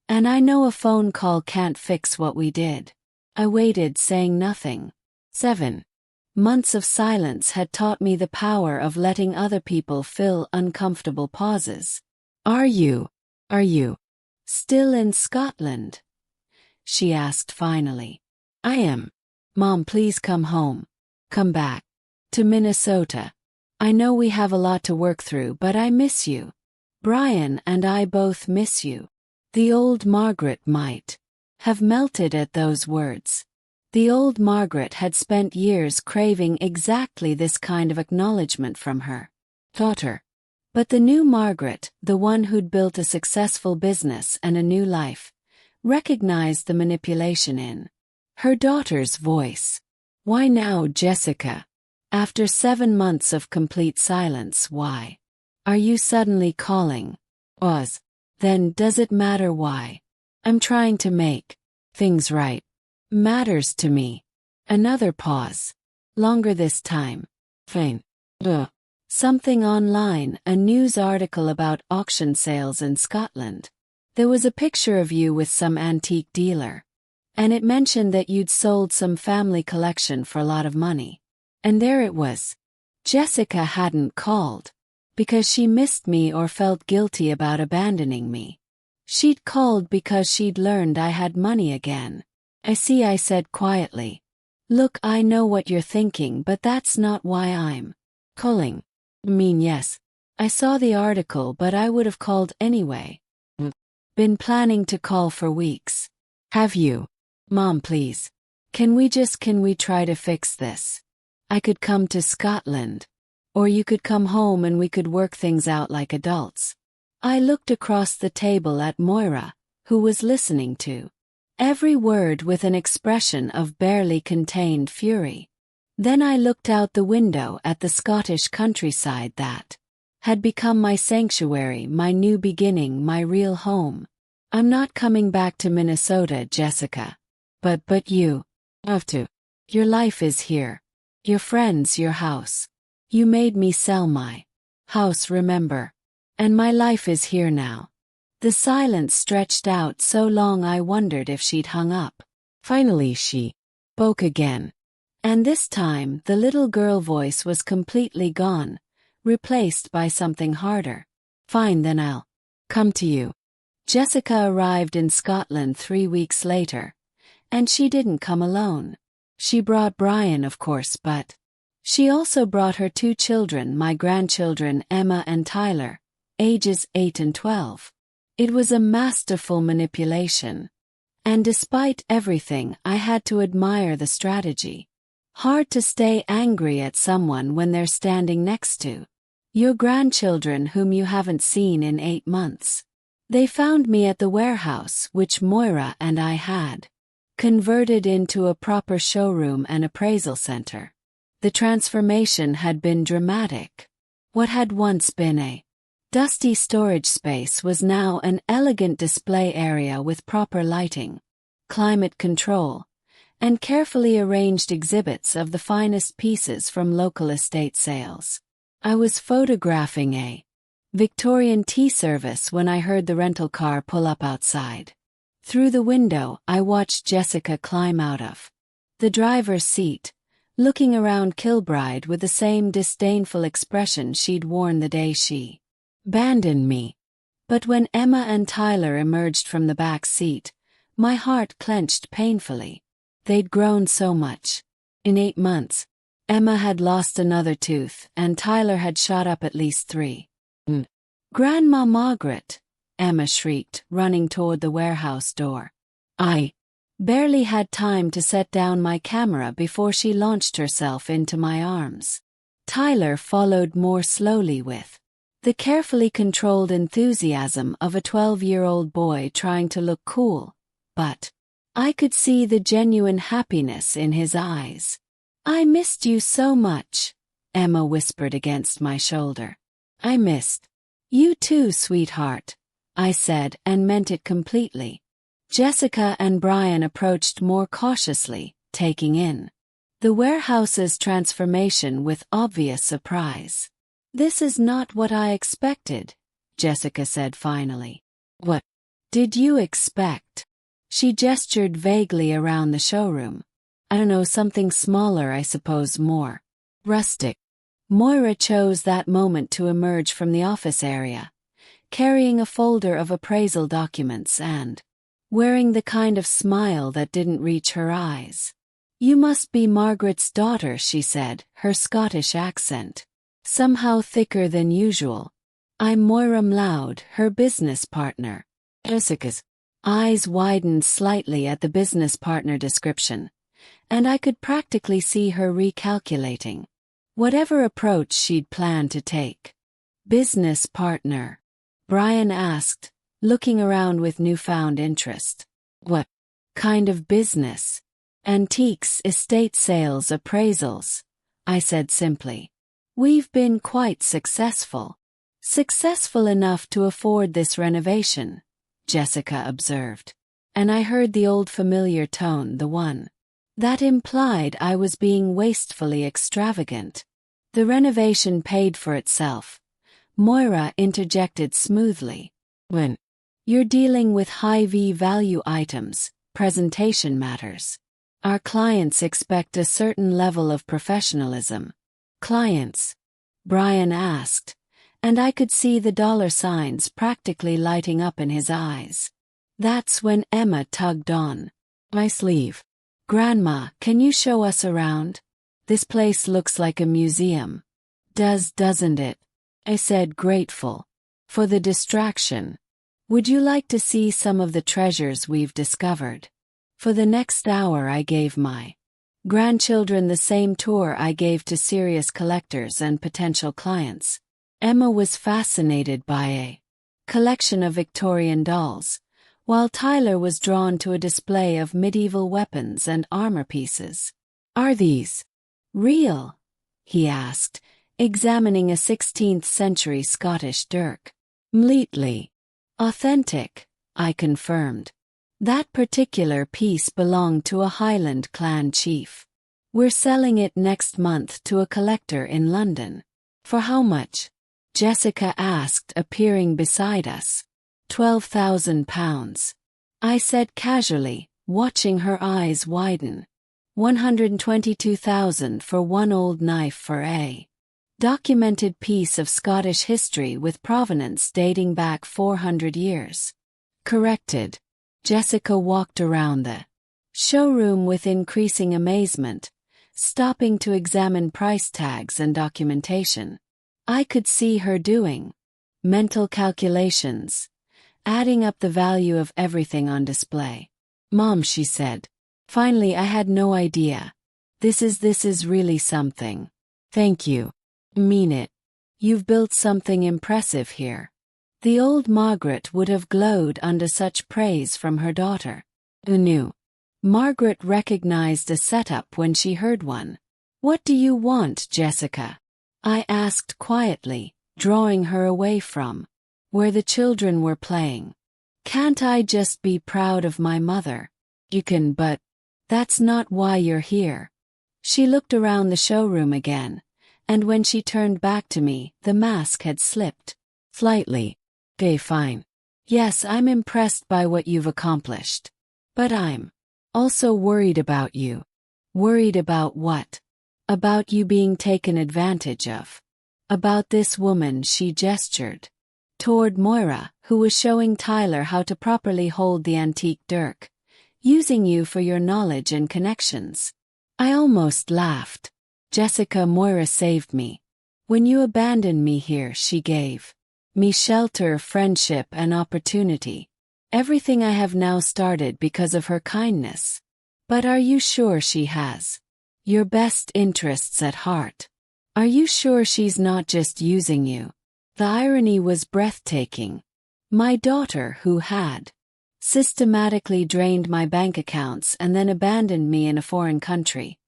And I know a phone call can't fix what we did. I waited, saying nothing. 7 months of silence had taught me the power of letting other people fill uncomfortable pauses. Are you still in Scotland? She asked finally. I am. Mom, please come home. Come back. To Minnesota. I know we have a lot to work through, but I miss you. Brian and I both miss you. The old Margaret might have melted at those words. The old Margaret had spent years craving exactly this kind of acknowledgement from her daughter. But the new Margaret, the one who'd built a successful business and a new life, recognized the manipulation in her daughter's voice. Why now, Jessica? After 7 months of complete silence, why are you suddenly calling? Then does it matter why? I'm trying to make things right. Matters to me. Another pause. Longer this time. Fine. Something online, a news article about auction sales in Scotland. There was a picture of you with some antique dealer. And it mentioned that you'd sold some family collection for a lot of money. And there it was. Jessica hadn't called because she missed me or felt guilty about abandoning me. She'd called because she'd learned I had money again. I see, I said quietly. Look, I know what you're thinking, but that's not why I'm calling. Yes. I saw the article, but I would have called anyway. Been planning to call for weeks. Have you? Mom, please. Can we try to fix this? I could come to Scotland. Or you could come home and we could work things out like adults. I looked across the table at Moira, who was listening to every word with an expression of barely contained fury. Then I looked out the window at the Scottish countryside that had become my sanctuary, my new beginning, my real home. I'm not coming back to Minnesota, Jessica. But you have to. Your life is here. Your friends, your house. You made me sell my house, remember? And my life is here now. The silence stretched out so long I wondered if she'd hung up. Finally she spoke again. And this time the little girl voice was completely gone, replaced by something harder. Fine, then I'll come to you. Jessica arrived in Scotland 3 weeks later. And she didn't come alone. She brought Brian, of course, but she also brought her 2 children, my grandchildren Emma and Tyler, ages 8 and 12. It was a masterful manipulation. And despite everything, I had to admire the strategy. Hard to stay angry at someone when they're standing next to your grandchildren whom you haven't seen in 8 months. They found me at the warehouse, which Moira and I had converted into a proper showroom and appraisal center. The transformation had been dramatic. What had once been a dusty storage space was now an elegant display area with proper lighting, climate control, and carefully arranged exhibits of the finest pieces from local estate sales. I was photographing a Victorian tea service when I heard the rental car pull up outside. Through the window, I watched Jessica climb out of the driver's seat, looking around Kilbride with the same disdainful expression she'd worn the day she abandoned me. But when Emma and Tyler emerged from the back seat, my heart clenched painfully. They'd grown so much. In 8 months, Emma had lost another tooth, and Tyler had shot up at least 3. "Grandma Margaret!" Emma shrieked, running toward the warehouse door. I barely had time to set down my camera before she launched herself into my arms. Tyler followed more slowly with the carefully controlled enthusiasm of a 12-year-old boy trying to look cool, but I could see the genuine happiness in his eyes. "I missed you so much," Emma whispered against my shoulder. "I missed you too, sweetheart," I said, and meant it completely. Jessica and Brian approached more cautiously, taking in the warehouse's transformation with obvious surprise. "This is not what I expected," Jessica said finally. "What did you expect?" She gestured vaguely around the showroom. "I don't know, something smaller, I suppose, more rustic." Moira chose that moment to emerge from the office area, carrying a folder of appraisal documents and wearing the kind of smile that didn't reach her eyes. "You must be Margaret's daughter," she said, her Scottish accent somehow thicker than usual. "I'm Moira Mloud, her business partner." Jessica's eyes widened slightly at the business partner description, and I could practically see her recalculating whatever approach she'd planned to take. "Business partner?" Brian asked, looking around with newfound interest. "What kind of business?" "Antiques, estate sales, appraisals," I said simply. "We've been quite successful." "Successful enough to afford this renovation," Jessica observed. And I heard the old familiar tone, the one that implied I was being wastefully extravagant. "The renovation paid for itself," Moira interjected smoothly. "When you're dealing with high value items, presentation matters. Our clients expect a certain level of professionalism." "Clients?" Brian asked, and I could see the dollar signs practically lighting up in his eyes. That's when Emma tugged on my sleeve. "Grandma, can you show us around? This place looks like a museum." Doesn't it?" I said, grateful for the distraction. "Would you like to see some of the treasures we've discovered?" For the next hour I gave my grandchildren the same tour I gave to serious collectors and potential clients. Emma was fascinated by a collection of Victorian dolls, while Tyler was drawn to a display of medieval weapons and armor pieces. "Are these real?" he asked, examining a 16th-century Scottish dirk. "Completely authentic," I confirmed. "That particular piece belonged to a Highland clan chief. We're selling it next month to a collector in London." "For how much?" Jessica asked, appearing beside us. £12,000, I said casually, watching her eyes widen. 122,000 for one old knife for a documented piece of Scottish history with provenance dating back 400 years. Corrected. Jessica walked around the showroom with increasing amazement, stopping to examine price tags and documentation. I could see her doing mental calculations, adding up the value of everything on display. "Mom," she said. "Finally, I had no idea. This is really something." "Thank you. Mean it. You've built something impressive here." The old Margaret would have glowed under such praise from her daughter. Who knew? Margaret recognized a setup when she heard one. "What do you want, Jessica?" I asked quietly, drawing her away from where the children were playing. "Can't I just be proud of my mother?" "You can, but that's not why you're here." She looked around the showroom again, and when she turned back to me, the mask had slipped slightly. "Okay, fine. Yes, I'm impressed by what you've accomplished. But I'm also worried about you." "Worried about what?" "About you being taken advantage of. About this woman," she gestured toward Moira, who was showing Tyler how to properly hold the antique dirk, "using you for your knowledge and connections." I almost laughed. "Jessica, Moira saved me. When you abandoned me here, she gave me shelter, friendship, and opportunity. Everything I have now started because of her kindness. But are you sure she has your best interests at heart? Are you sure she's not just using you?" The irony was breathtaking. My daughter, who had systematically drained my bank accounts and then abandoned me in a foreign country,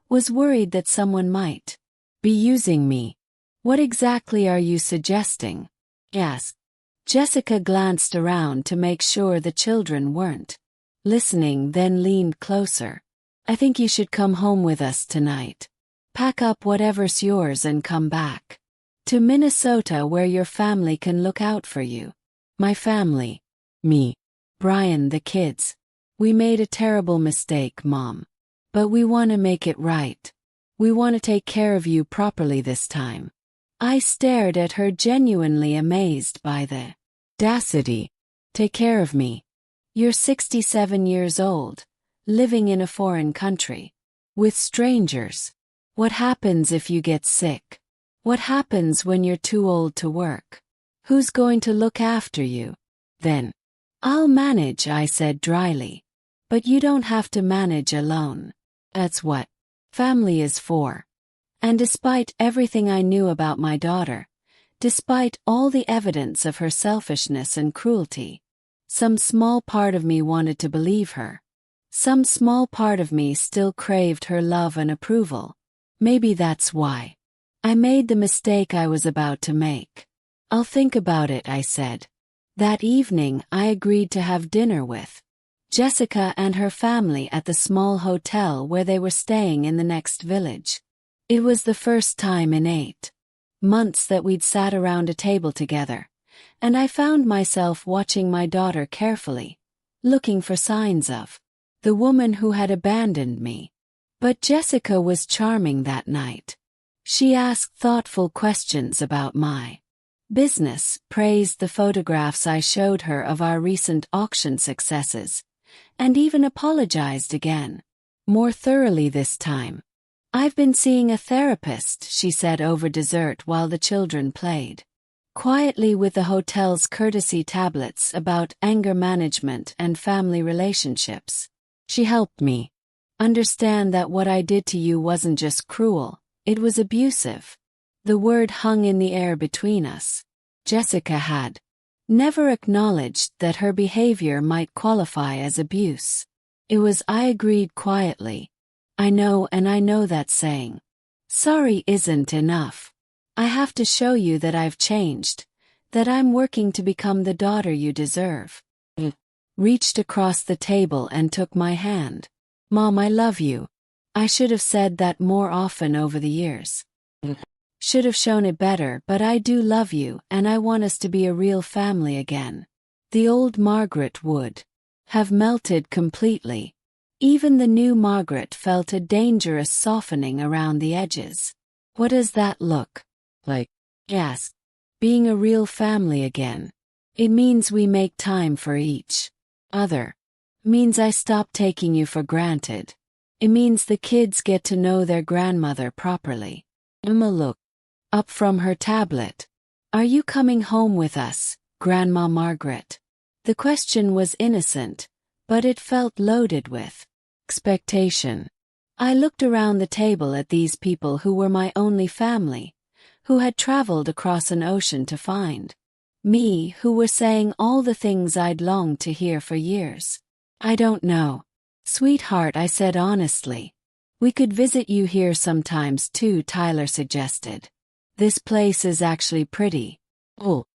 was worried that someone might be using me. "What exactly are you suggesting?" asked. Jessica glanced around to make sure the children weren't listening, then leaned closer. "I think you should come home with us tonight. Pack up whatever's yours and come back to Minnesota, where your family can look out for you." "My family?" "Me, Brian, the kids. We made a terrible mistake, Mom. But we want to make it right. We want to take care of you properly this time." I stared at her, genuinely amazed by the audacity. "Take care of me? You're 67 years old, living in a foreign country, with strangers. What happens if you get sick? What happens when you're too old to work? Who's going to look after you then?" "I'll manage," I said dryly. "But you don't have to manage alone. That's what family is for." And despite everything I knew about my daughter, despite all the evidence of her selfishness and cruelty, some small part of me wanted to believe her. Some small part of me still craved her love and approval. Maybe that's why I made the mistake I was about to make. "I'll think about it," I said. That evening, I agreed to have dinner with Jessica and her family at the small hotel where they were staying in the next village. It was the first time in 8 months that we'd sat around a table together, and I found myself watching my daughter carefully, looking for signs of the woman who had abandoned me. But Jessica was charming that night. She asked thoughtful questions about my business, praised the photographs I showed her of our recent auction successes, and even apologized again, more thoroughly this time. "I've been seeing a therapist," she said over dessert while the children played quietly with the hotel's courtesy tablets about anger management and family relationships. "She helped me understand that what I did to you wasn't just cruel, it was abusive." The word hung in the air between us. Jessica had never acknowledged that her behavior might qualify as abuse. It was, I agreed quietly. "I know, and I know that saying sorry isn't enough. I have to show you that I've changed, that I'm working to become the daughter you deserve." Reached across the table and took my hand. "Mom, I love you. I should have said that more often over the years. Should have shown it better, but I do love you, and I want us to be a real family again." The old Margaret would have melted completely. Even the new Margaret felt a dangerous softening around the edges. "What does that look like?" asked. "Being a real family again. It means we make time for each other. It means I stop taking you for granted. It means the kids get to know their grandmother properly." Emma looked up from her tablet. "Are you coming home with us, Grandma Margaret?" The question was innocent, but it felt loaded with expectation. I looked around the table at these people who were my only family, who had traveled across an ocean to find Me, who were saying all the things I'd longed to hear for years. I don't know. Sweetheart, I said honestly. We could visit you here sometimes too, Tyler suggested. This place is actually pretty. Oh.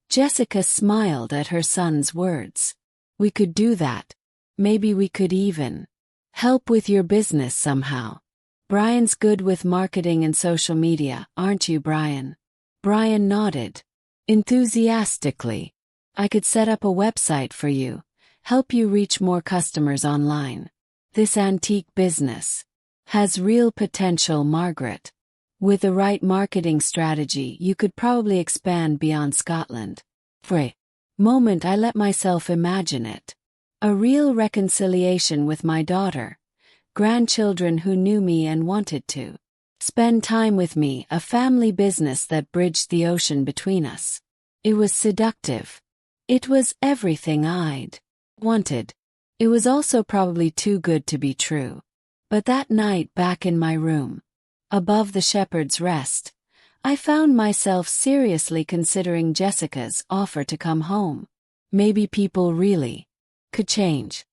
Jessica smiled at her son's words. We could do that. Maybe we could even help with your business somehow. Brian's good with marketing and social media, aren't you, Brian? Brian nodded enthusiastically. I could set up a website for you, help you reach more customers online. This antique business has real potential, Margaret. With the right marketing strategy, you could probably expand beyond Scotland. For a moment, I let myself imagine it. A real reconciliation with my daughter, grandchildren who knew me and wanted to spend time with me, a family business that bridged the ocean between us. It was seductive. It was everything I'd wanted. It was also probably too good to be true. But that night back in my room, above the Shepherd's Rest, I found myself seriously considering Jessica's offer to come home. Maybe people really could change.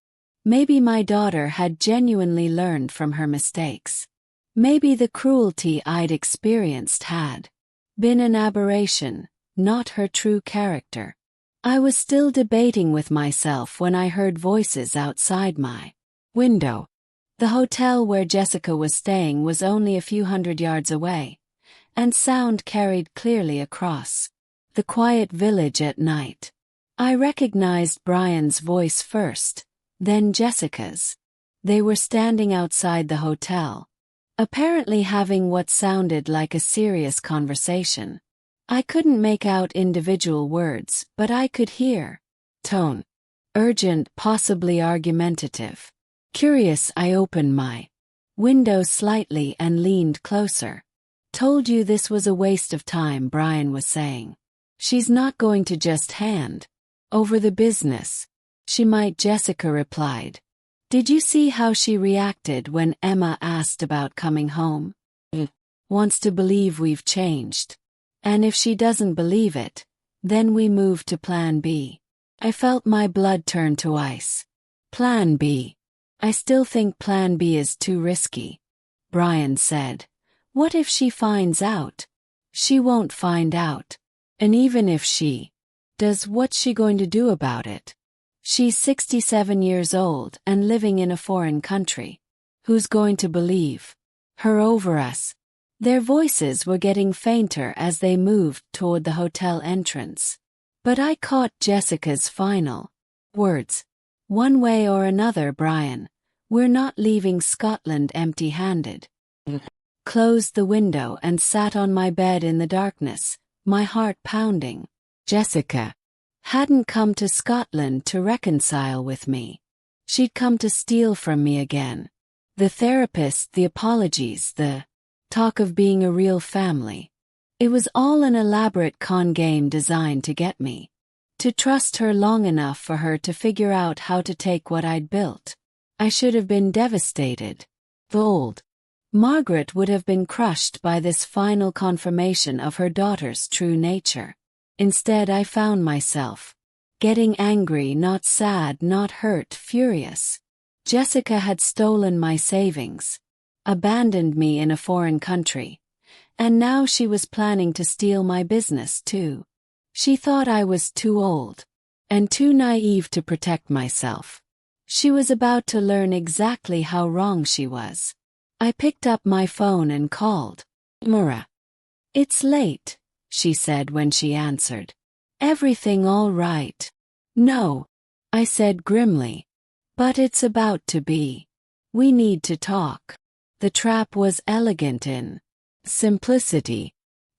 Maybe my daughter had genuinely learned from her mistakes. Maybe the cruelty I'd experienced had been an aberration, not her true character. I was still debating with myself when I heard voices outside my window. The hotel where Jessica was staying was only a few hundred yards away, and sound carried clearly across the quiet village at night. I recognized Brian's voice first, then Jessica's. They were standing outside the hotel, apparently having what sounded like a serious conversation. I couldn't make out individual words, but I could hear tone. Urgent, possibly argumentative. Curious, I opened my window slightly and leaned closer. Told you this was a waste of time, Brian was saying. She's not going to just hand over the business. She might, Jessica replied. Did you see how she reacted when Emma asked about coming home? Wants to believe we've changed. And if she doesn't believe it, then we move to Plan B. I felt my blood turn to ice. Plan B. I still think Plan B is too risky. Brian said. What if she finds out? She won't find out. And even if she does, what's she going to do about it? She's 67 years old and living in a foreign country. Who's going to believe her over us? Their voices were getting fainter as they moved toward the hotel entrance. But I caught Jessica's final words. One way or another, Brian, we're not leaving Scotland empty-handed. Closed the window and sat on my bed in the darkness, my heart pounding. Jessica hadn't come to Scotland to reconcile with me. She'd come to steal from me again. The therapist, the apologies, the talk of being a real family. It was all an elaborate con game designed to get me to trust her long enough for her to figure out how to take what I'd built. I should have been devastated. Old Margaret would have been crushed by this final confirmation of her daughter's true nature. Instead, I found myself getting angry, not sad, not hurt, furious. Jessica had stolen my savings, abandoned me in a foreign country, and now she was planning to steal my business too. She thought I was too old and too naive to protect myself. She was about to learn exactly how wrong she was. I picked up my phone and called. Mura. It's late, she said when she answered. Everything all right? No, I said grimly. But it's about to be. We need to talk. The trap was elegant in simplicity,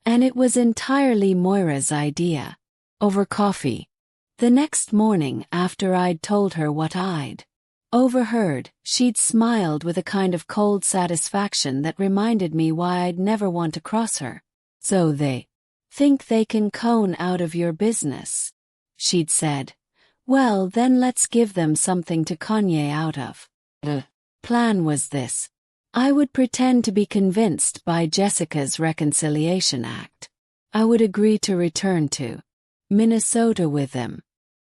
and it was entirely Moira's idea. Over coffee. The next morning, after I'd told her what I'd overheard, she'd smiled with a kind of cold satisfaction that reminded me why I'd never want to cross her. So they think they can con out of your business, she'd said. Well, then let's give them something to conye out of. The plan was this. I would pretend to be convinced by Jessica's reconciliation act. I would agree to return to Minnesota with them.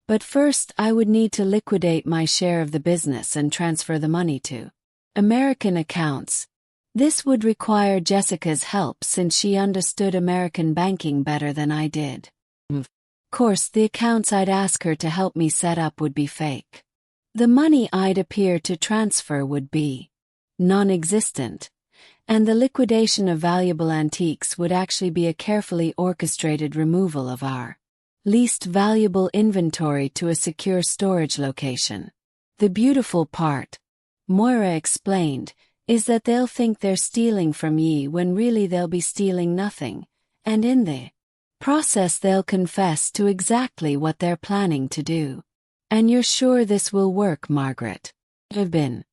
But first I would need to liquidate my share of the business and transfer the money to American accounts. This would require Jessica's help since she understood American banking better than I did. Of course, the accounts I'd ask her to help me set up would be fake. The money I'd appear to transfer would be non-existent, and the liquidation of valuable antiques would actually be a carefully orchestrated removal of our least valuable inventory to a secure storage location. The beautiful part, Moira explained, is that they'll think they're stealing from ye when really they'll be stealing nothing, and in the process they'll confess to exactly what they're planning to do. And you're sure this will work, Margaret? I've been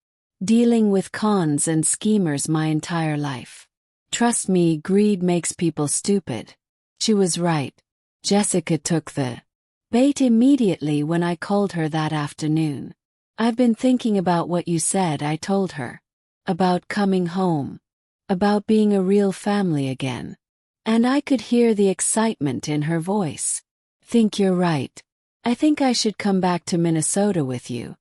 dealing with cons and schemers my entire life. Trust me, greed makes people stupid. She was right. Jessica took the bait immediately when I called her that afternoon. I've been thinking about what you said, I told her. About coming home. About being a real family again. And I could hear the excitement in her voice. Think you're right. I think I should come back to Minnesota with you.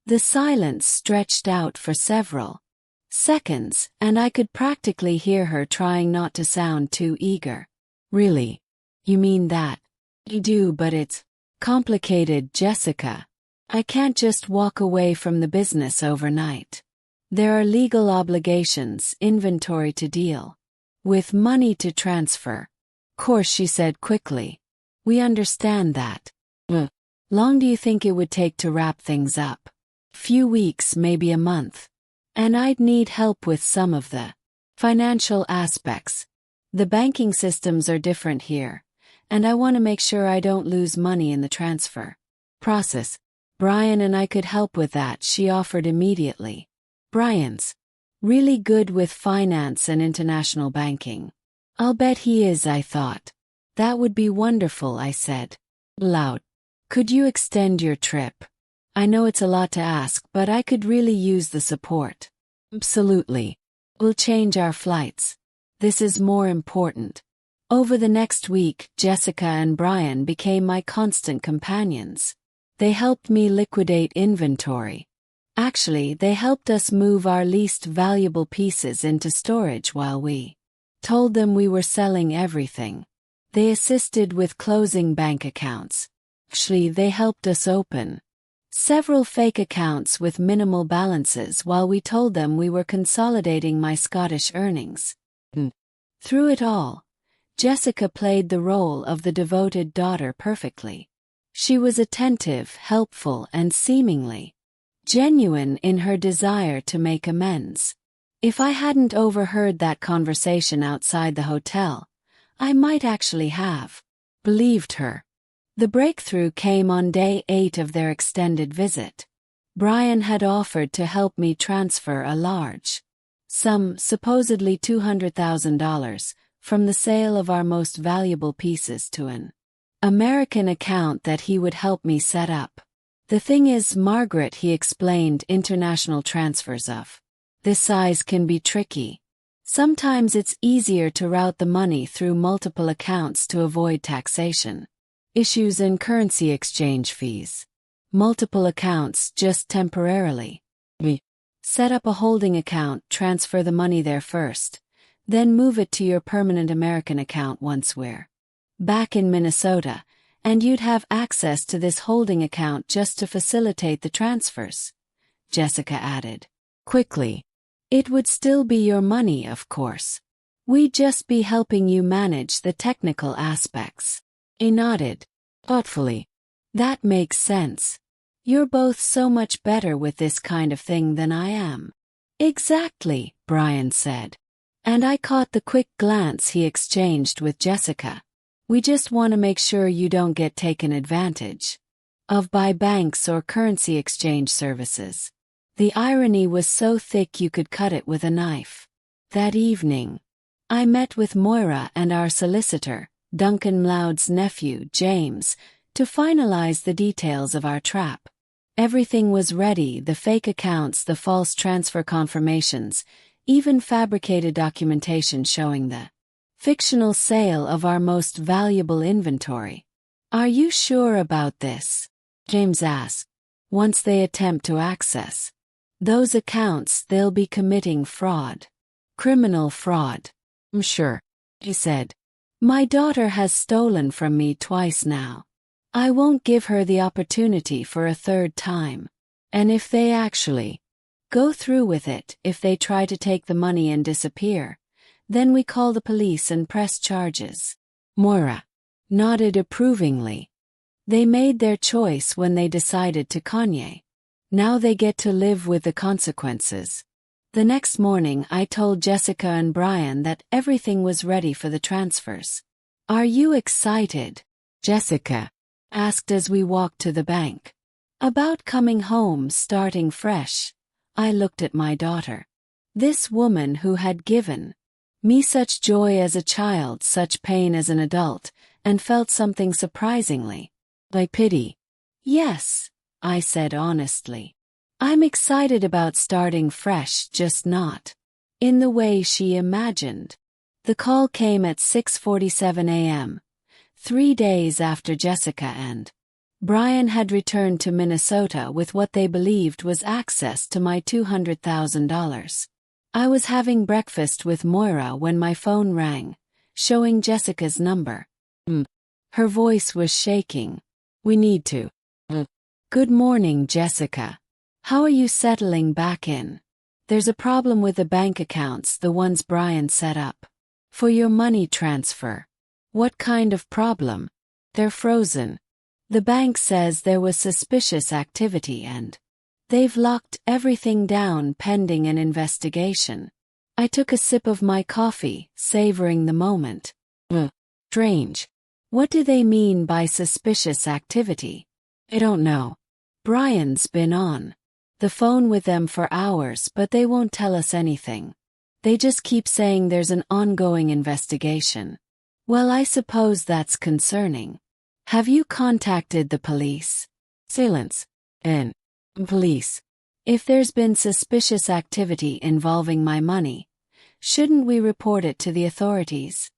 The silence stretched out for several seconds, and I could practically hear her trying not to sound too eager. Really? You mean that? I do, but it's complicated, Jessica. I can't just walk away from the business overnight. There are legal obligations, inventory to deal with, money to transfer. Course, she said quickly. We understand that. Long do you think it would take to wrap things up? Few weeks, maybe a month. And I'd need help with some of the financial aspects. The banking systems are different here, and I want to make sure I don't lose money in the transfer process. Brian and I could help with that, she offered immediately. Brian's really good with finance and international banking. I'll bet he is, I thought. That would be wonderful, I said. Loud. Could you extend your trip? I know it's a lot to ask, but I could really use the support. Absolutely. We'll change our flights. This is more important. Over the next week, Jessica and Brian became my constant companions. They helped me liquidate inventory. Actually, they helped us move our least valuable pieces into storage while we told them we were selling everything. They assisted with closing bank accounts. Actually, they helped us open several fake accounts with minimal balances while we told them we were consolidating my Scottish earnings. Through it all, Jessica played the role of the devoted daughter perfectly. She was attentive, helpful, and seemingly genuine in her desire to make amends. If I hadn't overheard that conversation outside the hotel, I might actually have believed her. The breakthrough came on day 8 of their extended visit. Brian had offered to help me transfer a large sum, supposedly $200,000, from the sale of our most valuable pieces to an American account that he would help me set up. The thing is, Margaret, he explained, international transfers of this size can be tricky. Sometimes it's easier to route the money through multiple accounts to avoid taxation issues and currency exchange fees. Multiple accounts just temporarily. Set up a holding account, transfer the money there first, then move it to your permanent American account once we're back in Minnesota, and you'd have access to this holding account just to facilitate the transfers, Jessica added quickly. It would still be your money, of course. We'd just be helping you manage the technical aspects. He nodded thoughtfully. That makes sense. You're both so much better with this kind of thing than I am. Exactly, Brian said. And I caught the quick glance he exchanged with Jessica. We just want to make sure you don't get taken advantage of by banks or currency exchange services. The irony was so thick you could cut it with a knife. That evening, I met with Moira and our solicitor, Duncan Mloud's nephew, James, to finalize the details of our trap. Everything was ready, the fake accounts, the false transfer confirmations, even fabricated documentation showing the fictional sale of our most valuable inventory. Are you sure about this? James asked. Once they attempt to access those accounts, they'll be committing fraud. Criminal fraud. I'm sure, he said. My daughter has stolen from me twice now. I won't give her the opportunity for a third time. And if they actually go through with it, if they try to take the money and disappear, then we call the police and press charges. Moira nodded approvingly. They made their choice when they decided to Kanye. Now they get to live with the consequences. The next morning I told Jessica and Brian that everything was ready for the transfers. Are you excited? Jessica asked as we walked to the bank. About coming home, starting fresh. I looked at my daughter. This woman who had given me such joy as a child, such pain as an adult, and felt something surprisingly like pity. Yes, I said honestly. I'm excited about starting fresh, just not in the way she imagined. The call came at 6:47 a.m., 3 days after Jessica and Brian had returned to Minnesota with what they believed was access to my $200,000. I was having breakfast with Moira when my phone rang, showing Jessica's number. Her voice was shaking. We need to. Good morning, Jessica. How are you settling back in? There's a problem with the bank accounts, the ones Brian set up for your money transfer. What kind of problem? They're frozen. The bank says there was suspicious activity and they've locked everything down pending an investigation. I took a sip of my coffee, savoring the moment. Strange. What do they mean by suspicious activity? I don't know. Brian's been on the phone with them for hours, but they won't tell us anything. They just keep saying there's an ongoing investigation. Well, I suppose that's concerning. Have you contacted the police? Silence. Police. If there's been suspicious activity involving my money, shouldn't we report it to the authorities?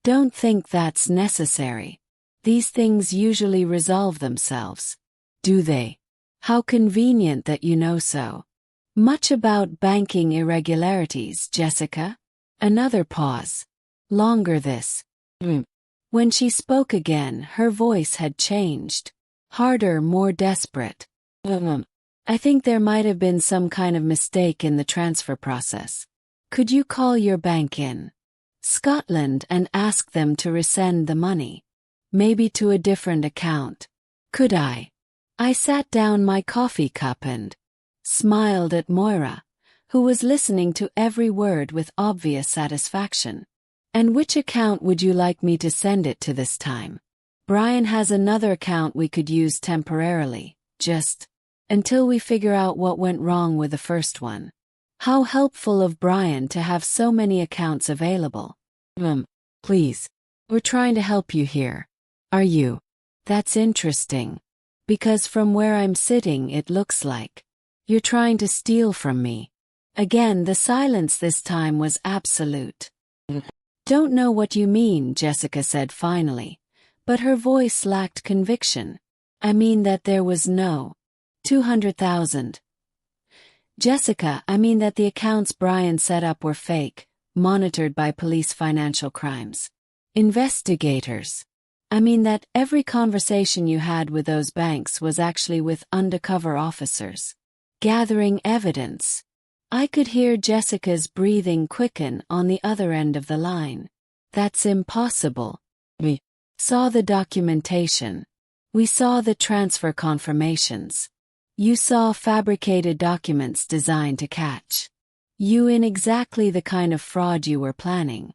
Don't think that's necessary. These things usually resolve themselves. Do they? How convenient that you know so much about banking irregularities, Jessica. Another pause. Longer this. When she spoke again, her voice had changed. Harder, more desperate. I think there might have been some kind of mistake in the transfer process. Could you call your bank in Scotland and ask them to resend the money? Maybe to a different account. Could I? I sat down my coffee cup and smiled at Moira, who was listening to every word with obvious satisfaction. And which account would you like me to send it to this time? Brian has another account we could use temporarily, just until we figure out what went wrong with the first one. How helpful of Brian to have so many accounts available. Please. We're trying to help you here. Are you? That's interesting. Because from where I'm sitting it looks like you're trying to steal from me. Again, the silence this time was absolute. Don't know what you mean, Jessica said finally, but her voice lacked conviction. I mean that there was no 200,000. Jessica, I mean that the accounts Brian set up were fake, monitored by police financial crimes investigators. I mean that every conversation you had with those banks was actually with undercover officers, gathering evidence. I could hear Jessica's breathing quicken on the other end of the line. That's impossible. We saw the documentation. We saw the transfer confirmations. You saw fabricated documents designed to catch you in exactly the kind of fraud you were planning.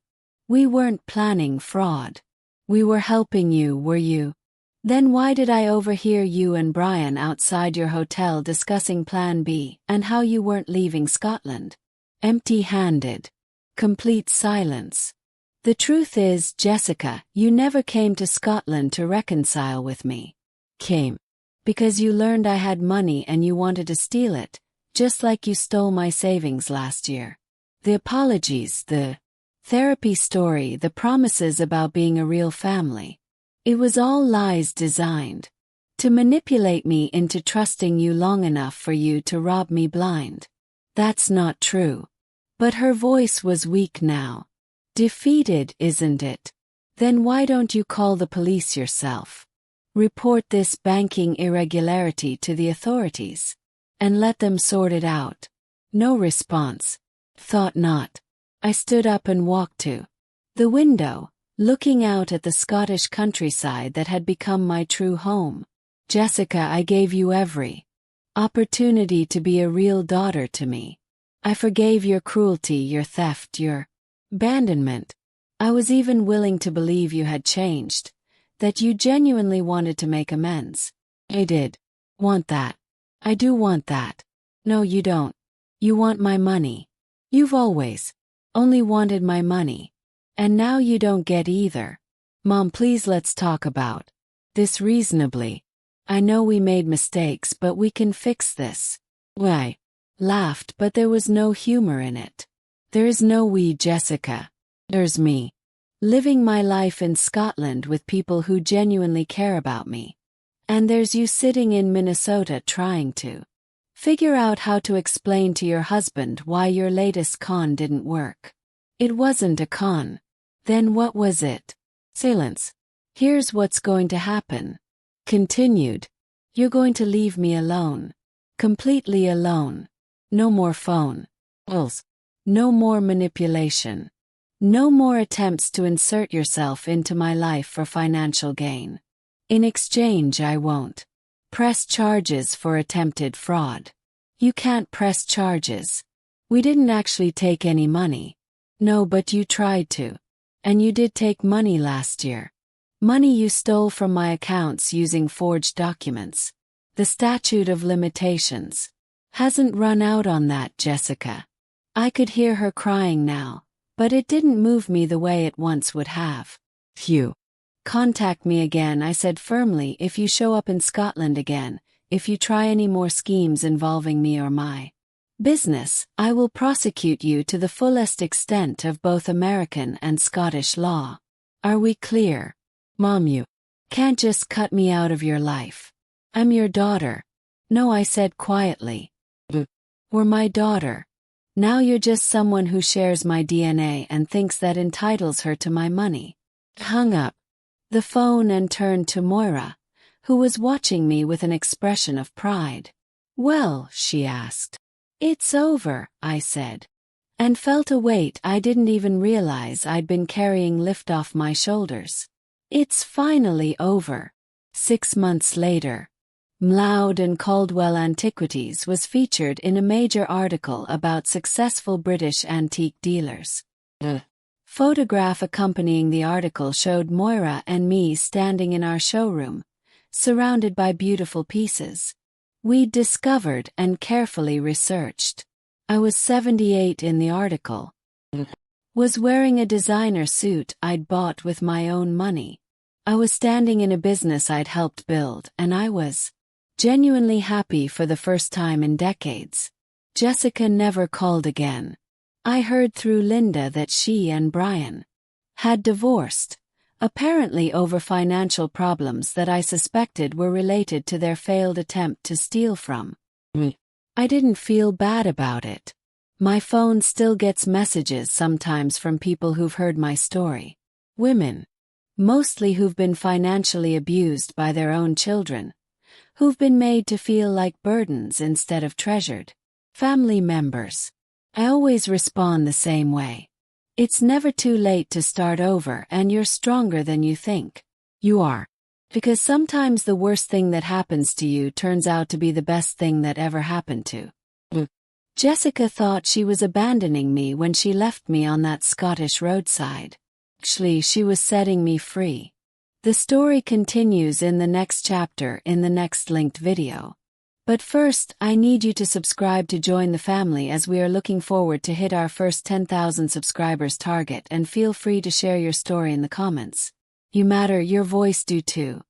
We weren't planning fraud. We were helping you, were you? Then why did I overhear you and Brian outside your hotel discussing Plan B and how you weren't leaving Scotland? Empty-handed. Complete silence. The truth is, Jessica, you never came to Scotland to reconcile with me. Came because you learned I had money and you wanted to steal it, just like you stole my savings last year. The apologies, the therapy story, the promises about being a real family. It was all lies designed to manipulate me into trusting you long enough for you to rob me blind. That's not true. But her voice was weak now. Defeated, isn't it? Then why don't you call the police yourself? Report this banking irregularity to the authorities and let them sort it out. No response. Thought not. I stood up and walked to the window, looking out at the Scottish countryside that had become my true home. Jessica, I gave you every opportunity to be a real daughter to me. I forgave your cruelty, your theft, your abandonment. I was even willing to believe you had changed, that you genuinely wanted to make amends. I did want that. I do want that. No, you don't. You want my money. You've always only wanted my money. And now you don't get either. Mom, please let's talk about this reasonably. I know we made mistakes, but we can fix this. I laughed, but there was no humor in it. There is no we, Jessica. There's me. Living my life in Scotland with people who genuinely care about me. And there's you sitting in Minnesota trying to figure out how to explain to your husband why your latest con didn't work. It wasn't a con. Then what was it? Silence. Here's what's going to happen. Continued. You're going to leave me alone. Completely alone. No more phone calls. No more manipulation. No more attempts to insert yourself into my life for financial gain. In exchange, I won't press charges for attempted fraud. You can't press charges. We didn't actually take any money. No, but you tried to. And you did take money last year. Money you stole from my accounts using forged documents. The statute of limitations hasn't run out on that, Jessica. I could hear her crying now, but it didn't move me the way it once would have. Phew. Contact me again, I said firmly, if you show up in Scotland again, if you try any more schemes involving me or my business, I will prosecute you to the fullest extent of both American and Scottish law. Are we clear? Mom, you can't just cut me out of your life. I'm your daughter. No, I said quietly. We're my daughter. Now you're just someone who shares my DNA and thinks that entitles her to my money. Hung up the phone and turned to Moira, who was watching me with an expression of pride. Well, she asked. It's over, I said, and felt a weight I didn't even realize I'd been carrying lift off my shoulders. It's finally over. 6 months later, Mloud and Caldwell Antiquities was featured in a major article about successful British antique dealers. A photograph accompanying the article showed Moira and me standing in our showroom, surrounded by beautiful pieces we'd discovered and carefully researched. I was 78 in the article. Was wearing a designer suit I'd bought with my own money. I was standing in a business I'd helped build, and I was genuinely happy for the first time in decades. Jessica never called again. I heard through Linda that she and Brian had divorced, apparently over financial problems that I suspected were related to their failed attempt to steal from me. I didn't feel bad about it. My phone still gets messages sometimes from people who've heard my story. Women, mostly who've been financially abused by their own children, who've been made to feel like burdens instead of treasured family members. I always respond the same way. It's never too late to start over, and you're stronger than you think you are. Because sometimes the worst thing that happens to you turns out to be the best thing that ever happened to you. Jessica thought she was abandoning me when she left me on that Scottish roadside. Actually, she was setting me free. The story continues in the next chapter in the next linked video. But first, I need you to subscribe to join the family, as we are looking forward to hit our first 10,000 subscribers target, and feel free to share your story in the comments. You matter, your voice do too.